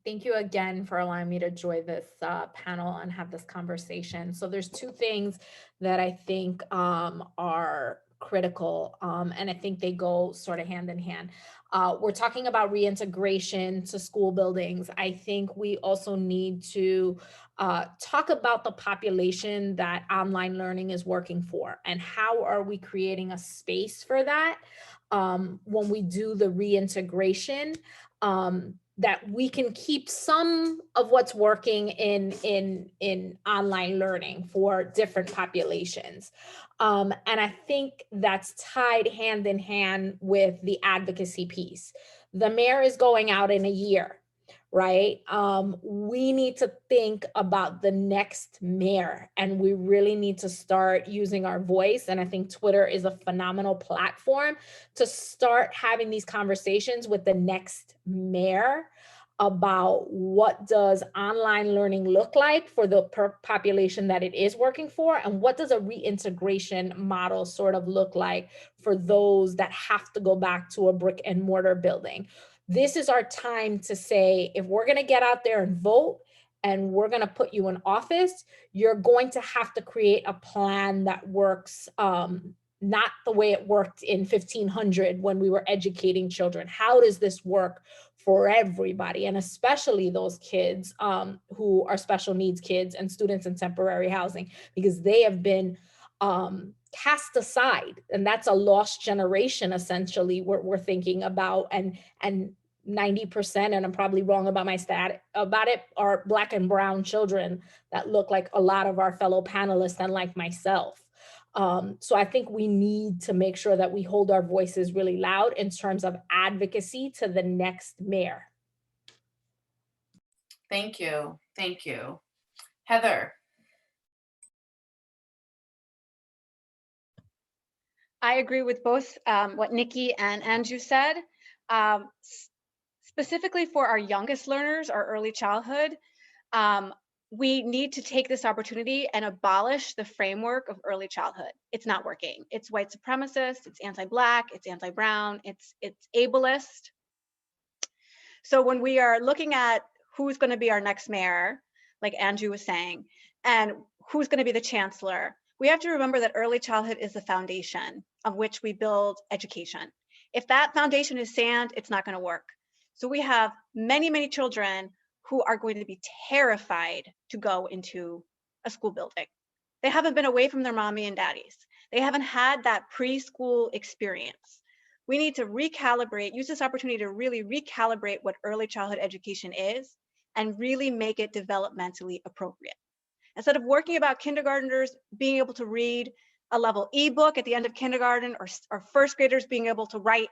D: Thank you again for allowing me to join this panel and have this conversation. So there's 2 things that I think are critical, and I think they go sort of hand in hand. We're talking about reintegration to school buildings. I think we also need to talk about the population that online learning is working for, and how are we creating a space for that when we do the reintegration, that we can keep some of what's working in online learning for different populations. And I think that's tied hand in hand with the advocacy piece. The mayor is going out in a year, right? We need to think about the next mayor, and we really need to start using our voice. And I think Twitter is a phenomenal platform to start having these conversations with the next mayor about what does online learning look like for the population that it is working for, and what does a reintegration model sort of look like for those that have to go back to a brick and mortar building. This is our time to say, if we're going to get out there and vote and we're going to put you in office, you're going to have to create a plan that works not the way it worked in 1500 when we were educating children. How does this work for everybody, and especially those kids who are special needs kids and students in temporary housing, because they have been cast aside, and that's a lost generation essentially we're thinking about, and 90%, and I'm probably wrong about my stat about it, are Black and brown children that look like a lot of our fellow panelists and like myself. So I think we need to make sure that we hold our voices really loud in terms of advocacy to the next mayor.
B: Thank you. Thank you. Heather.
E: I agree with both what Nikki and Anju said. Specifically for our youngest learners, our early childhood, we need to take this opportunity and abolish the framework of early childhood. It's not working. It's white supremacist, it's anti-Black, it's anti-brown, it's ableist. So when we are looking at who's going to be our next mayor, like Anju was saying, and who's going to be the chancellor, we have to remember that early childhood is the foundation of which we build education. If that foundation is sand, it's not going to work. So we have many, many children who are going to be terrified to go into a school building. They haven't been away from their mommy and daddies. They haven't had that preschool experience. We need to recalibrate, use this opportunity to really recalibrate what early childhood education is and really make it developmentally appropriate. Instead of working about kindergartners being able to read a level ebook at the end of kindergarten, or first graders being able to write,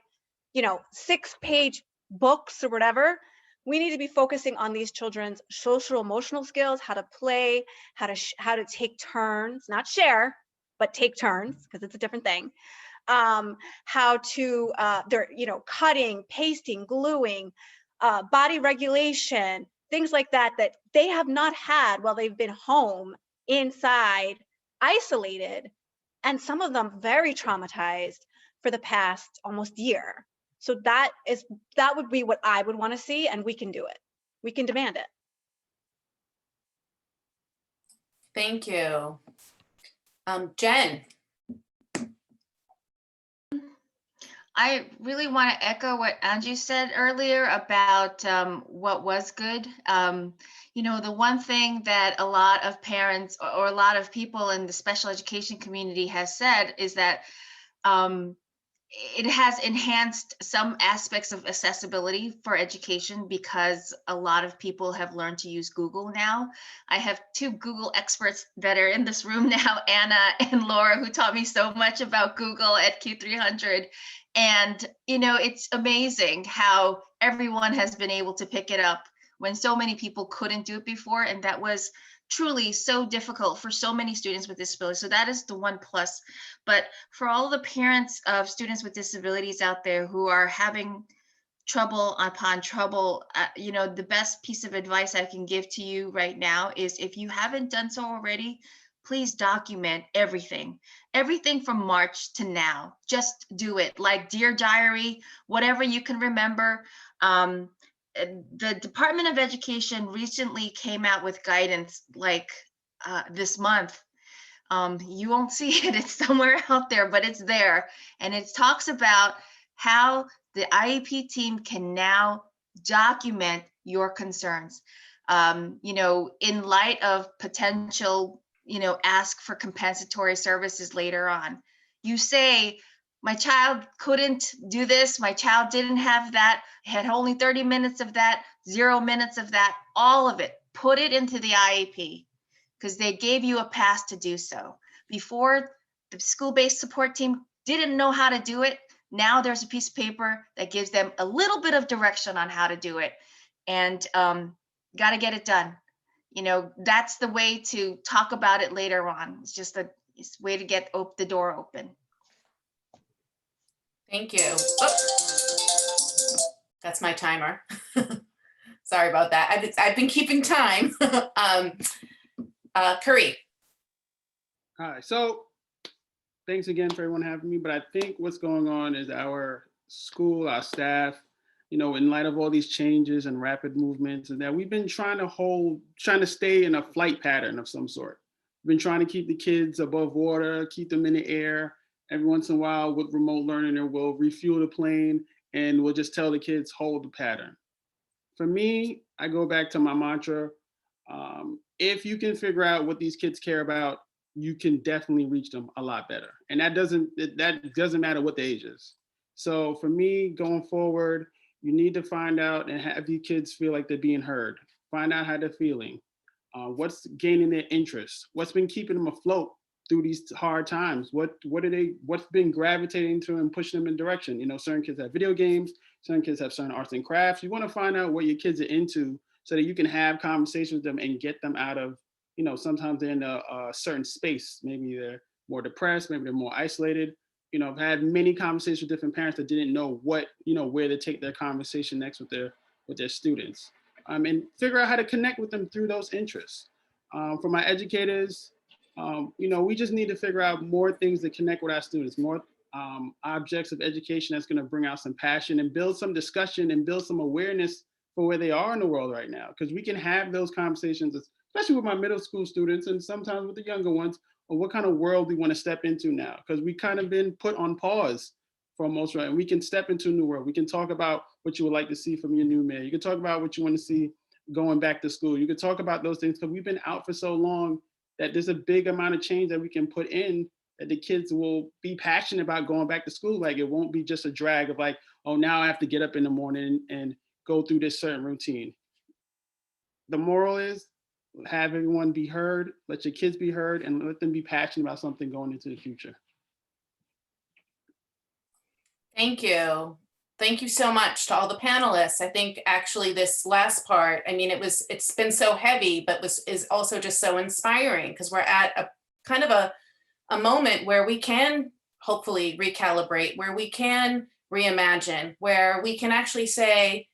E: 6-page books or whatever, we need to be focusing on these children's social emotional skills, how to play, how to take turns, not share, but take turns, because it's a different thing. How to, cutting, pasting, gluing, body regulation, things like that, that they have not had while they've been home, inside, isolated, and some of them very traumatized for the past almost year. So that would be what I would want to see, and we can do it. We can demand it.
B: Thank you. Jenn.
F: I really want to echo what Anju said earlier about what was good. The one thing that a lot of parents or a lot of people in the special education community has said is that it has enhanced some aspects of accessibility for education because a lot of people have learned to use Google now. I have two Google experts that are in this room now, Anna and Laura, who taught me so much about Google at Q300. And, it's amazing how everyone has been able to pick it up when so many people couldn't do it before. And that was truly so difficult for so many students with disabilities. So that is the one plus. But for all the parents of students with disabilities out there who are having trouble upon trouble, the best piece of advice I can give to you right now is, if you haven't done so already, please document everything from March to now. Just do it, like Dear Diary, whatever you can remember. The Department of Education recently came out with guidance this month. You won't see it, it's somewhere out there, but it's there. And it talks about how the IEP team can now document your concerns. In light of potential, ask for compensatory services later on. You say, my child couldn't do this, my child didn't have that, had only 30 minutes of that, 0 minutes of that, all of it, put it into the IEP, because they gave you a pass to do so. Before, the school-based support team didn't know how to do it. Now there's a piece of paper that gives them a little bit of direction on how to do it, and got to get it done. That's the way to talk about it later on. It's just a way to get the door open.
B: Thank you. Oh, that's my timer. Sorry about that. I've been keeping time. Khary.
G: Hi, so thanks again for everyone having me, but I think what's going on is our school, our staff, in light of all these changes and rapid movements, and that we've been trying to stay in a flight pattern of some sort. We've been trying to keep the kids above water, keep them in the air. Every once in a while with remote learning, we'll refuel the plane and we'll just tell the kids, hold the pattern. For me, I go back to my mantra. If you can figure out what these kids care about, you can definitely reach them a lot better. And that doesn't matter what the age is. So for me, going forward, you need to find out and have these kids feel like they're being heard. Find out how they're feeling. What's gaining their interest? What's been keeping them afloat through these hard times? What's been gravitating to and pushing them in direction? Certain kids have video games, certain kids have certain arts and crafts. You want to find out what your kids are into so that you can have conversations with them and get them out of, sometimes they're in a certain space. Maybe they're more depressed, maybe they're more isolated. I've had many conversations with different parents that didn't know what, where to take their conversation next with their students, and figure out how to connect with them through those interests. For my educators, we just need to figure out more things that connect with our students, more objects of education that's going to bring out some passion and build some discussion and build some awareness for where they are in the world right now. Because we can have those conversations, especially with my middle school students and sometimes with the younger ones, of what kind of world we want to step into now. Because we kind of been put on pause for most, right? And we can step into a new world. We can talk about what you would like to see from your new mayor. You can talk about what you want to see going back to school. You can talk about those things because we've been out for so long that there's a big amount of change that we can put in, that the kids will be passionate about going back to school. Like, it won't be just a drag of like, oh, now I have to get up in the morning and go through this certain routine. The moral is, have everyone be heard, let your kids be heard, and let them be passionate about something going into the future.
B: Thank you. Thank you so much to all the panelists. I think actually this last part, I mean, it's been so heavy, but is also just so inspiring, because we're at a kind of a moment where we can hopefully recalibrate, where we can reimagine, where we can actually say,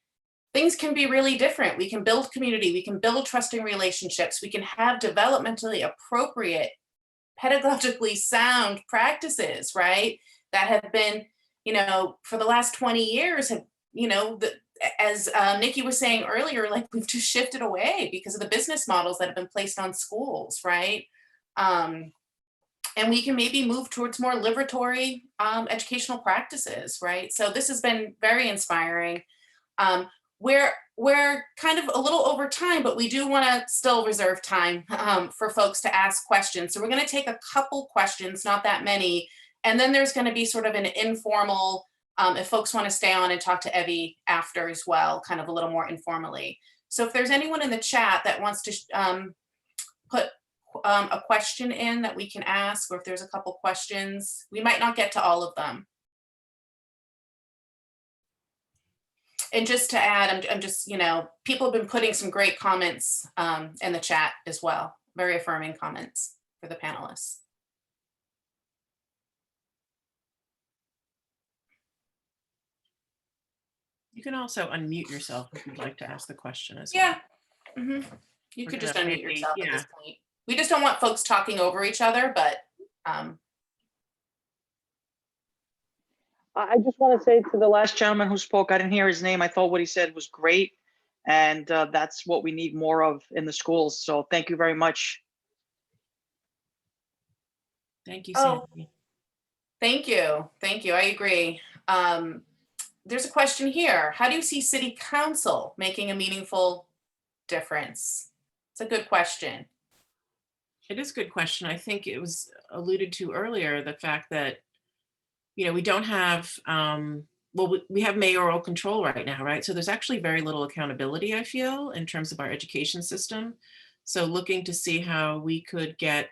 B: things can be really different. We can build community, we can build trusting relationships, we can have developmentally appropriate, pedagogically sound practices, right? That have been, for the last 20 years have, as Nikki was saying earlier, like, we've just shifted away because of the business models that have been placed on schools, right? And we can maybe move towards more liberatory educational practices, right? So this has been very inspiring. We're kind of a little over time, but we do want to still reserve time for folks to ask questions. So we're going to take a couple questions, not that many, and then there's going to be sort of an informal, if folks want to stay on and talk to Evie after as well, kind of a little more informally. So if there's anyone in the chat that wants to put a question in that we can ask, or if there's a couple questions, we might not get to all of them. And just to add, I'm just, people have been putting some great comments in the chat as well. Very affirming comments for the panelists.
A: You can also unmute yourself if you'd like to ask the question as
B: well.
A: Yeah.
B: Mm-hmm. You could just
A: Maybe,
B: unmute yourself
A: yeah.
B: at this point. We just don't want folks talking over each other, but.
Q: I just want to say to the last gentleman who spoke, I didn't hear his name. I thought what he said was great. And that's what we need more of in the schools. So thank you very much.
A: Thank you, Sandy.
B: Oh, thank you. Thank you. I agree. There's a question here. How do you see city council making a meaningful difference? It's a good question.
A: It is a good question. I think it was alluded to earlier, the fact that, we don't have, we have mayoral control right now, right? So there's actually very little accountability, I feel, in terms of our education system. So looking to see how we could get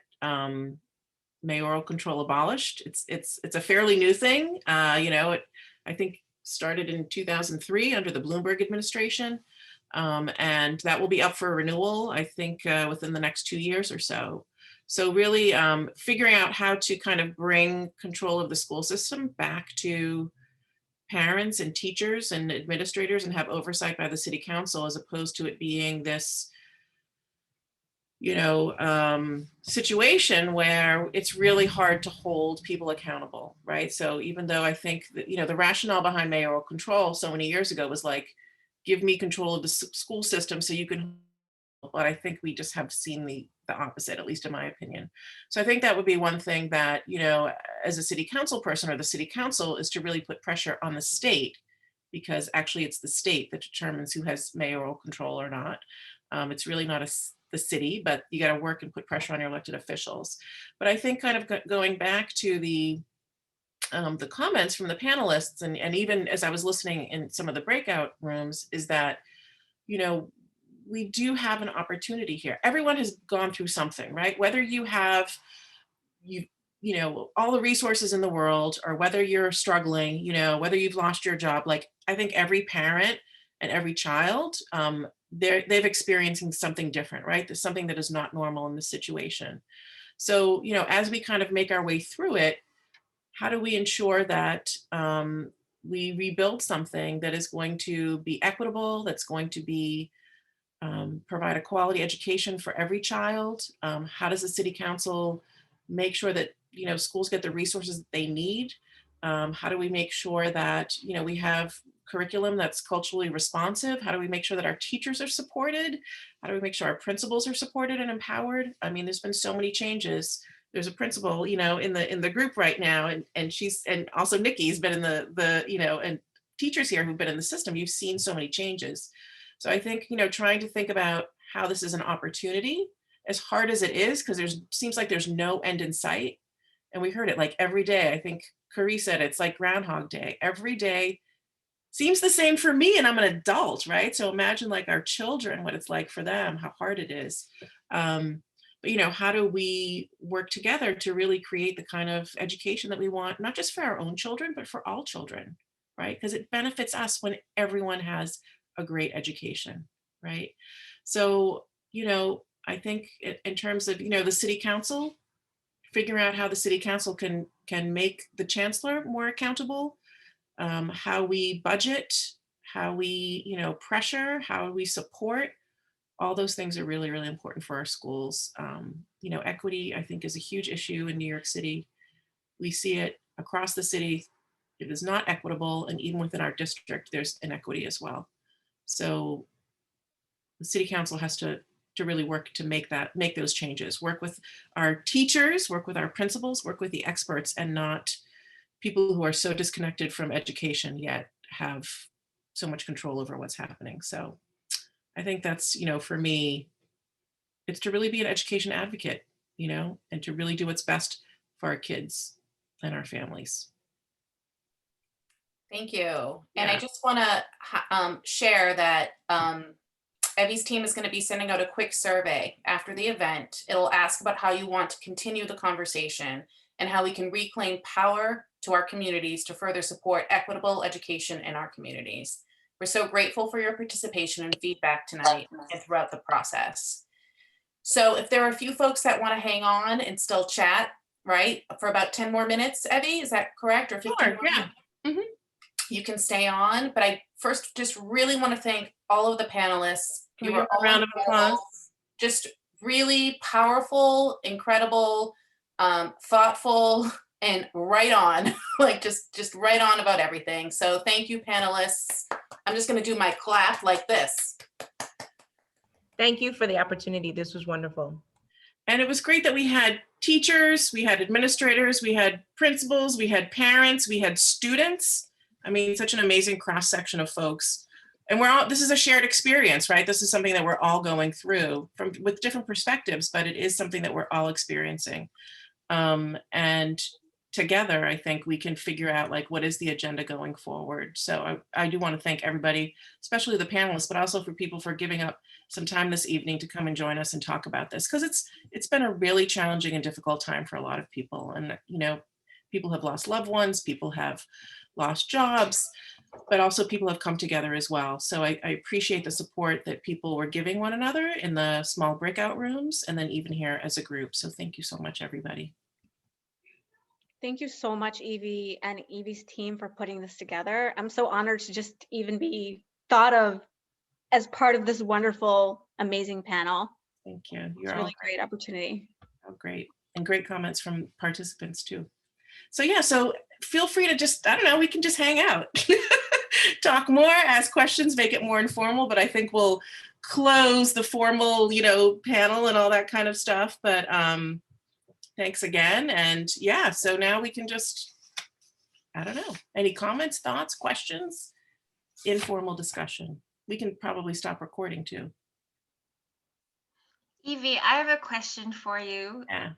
A: mayoral control abolished. It's a fairly new thing. It, I think, started in 2003 under the Bloomberg administration. And that will be up for renewal, I think, within the next 2 years or so. So really figuring out how to kind of bring control of the school system back to parents and teachers and administrators and have oversight by the city council, as opposed to it being this, situation where it's really hard to hold people accountable, right? So even though I think that, the rationale behind mayoral control so many years ago was like, give me control of the school system so you can, but I think we just have seen the opposite, at least in my opinion. So I think that would be one thing that, as a city council person or the city council, is to really put pressure on the state, because actually it's the state that determines who has mayoral control or not. It's really not the city, but you got to work and put pressure on your elected officials. But I think kind of going back to the comments from the panelists, and even as I was listening in some of the breakout rooms, is that, we do have an opportunity here. Everyone has gone through something, right? Whether you have, all the resources in the world, or whether you're struggling, whether you've lost your job, like, I think every parent and every child they've experiencing something different, right? There's something that is not normal in the situation. So, you know, as we kind of make our way through it, how do we ensure that we rebuild something that is going to be equitable, that's going to be provide a quality education for every child? How does the city council make sure that, you know, schools get the resources that they need? How do we make sure that, you know, we have curriculum that's culturally responsive? How do we make sure that our teachers are supported? How do we make sure our principals are supported and empowered? I mean, there's been so many changes. There's a principal, you know, in the group right now, and she's, and also Nikki's been in the you know, and teachers here who've been in the system. You've seen so many changes. So I think, you know, trying to think about how this is an opportunity, as hard as it is, because there's seems like there's no end in sight. And we heard it like every day. I think Khary said it's like Groundhog Day. Every day seems the same for me, and I'm an adult, right? So imagine like our children, what it's like for them, how hard it is. But, you know, how do we work together to really create the kind of education that we want, not just for our own children, but for all children, right? Because it benefits us when everyone has a great education, right? So, you know, I think in terms of, you know, the city council, figuring out how the city council can make the chancellor more accountable, how we budget, how we, you know, pressure, how we support. All those things are really, really important for our schools. You know, equity, I think, is a huge issue in New York City. We see it across the city. It is not equitable, and even within our district, there's inequity as well. So the city council has to really work to make those changes, work with our teachers, work with our principals, work with the experts, and not people who are so disconnected from education yet have so much control over what's happening. So I think that's, you know, for me, it's to really be an education advocate, you know, and to really do what's best for our kids and our families.
B: Thank you. And
A: Yeah.
B: I just want to share that Evie's team is going to be sending out a quick survey after the event. It'll ask about how you want to continue the conversation and how we can reclaim power to our communities to further support equitable education in our communities. We're so grateful for your participation and feedback tonight and throughout the process. So if there are a few folks that want to hang on and still chat, right, for about 10 more minutes, Evie, is that correct? Or 15
A: Sure,
B: more
A: yeah.
B: minutes? You can stay on, but I first just really want to thank all of the panelists.
A: Can we give a round of applause?
B: Just really powerful, incredible, thoughtful, and right on, like just right on about everything. So thank you, panelists. I'm just going to do my clap like this.
C: Thank you for the opportunity. This was wonderful.
A: And it was great that we had teachers, we had administrators, we had principals, we had parents, we had students. I mean, such an amazing cross section of folks. And this is a shared experience, right? This is something that we're all going through with different perspectives, but it is something that we're all experiencing. And together, I think we can figure out like, what is the agenda going forward? So I do want to thank everybody, especially the panelists, but also for people for giving up some time this evening to come and join us and talk about this, because it's been a really challenging and difficult time for a lot of people. And, you know, people have lost loved ones, people have lost jobs, but also people have come together as well. So I appreciate the support that people were giving one another in the small breakout rooms, and then even here as a group. So thank you so much, everybody.
E: Thank you so much, Evie and Evie's team, for putting this together. I'm so honored to just even be thought of as part of this wonderful, amazing panel.
A: Thank you.
E: It's a really great opportunity.
A: Oh, great. And great comments from participants too. So yeah, so feel free to just, I don't know, we can just hang out, talk more, ask questions, make it more informal, but I think we'll close the formal, you know, panel and all that kind of stuff. But thanks again. And yeah, so now we can just, I don't know, any comments, thoughts, questions, informal discussion. We can probably stop recording too.
F: Evie, I have a question for you.
A: Yeah.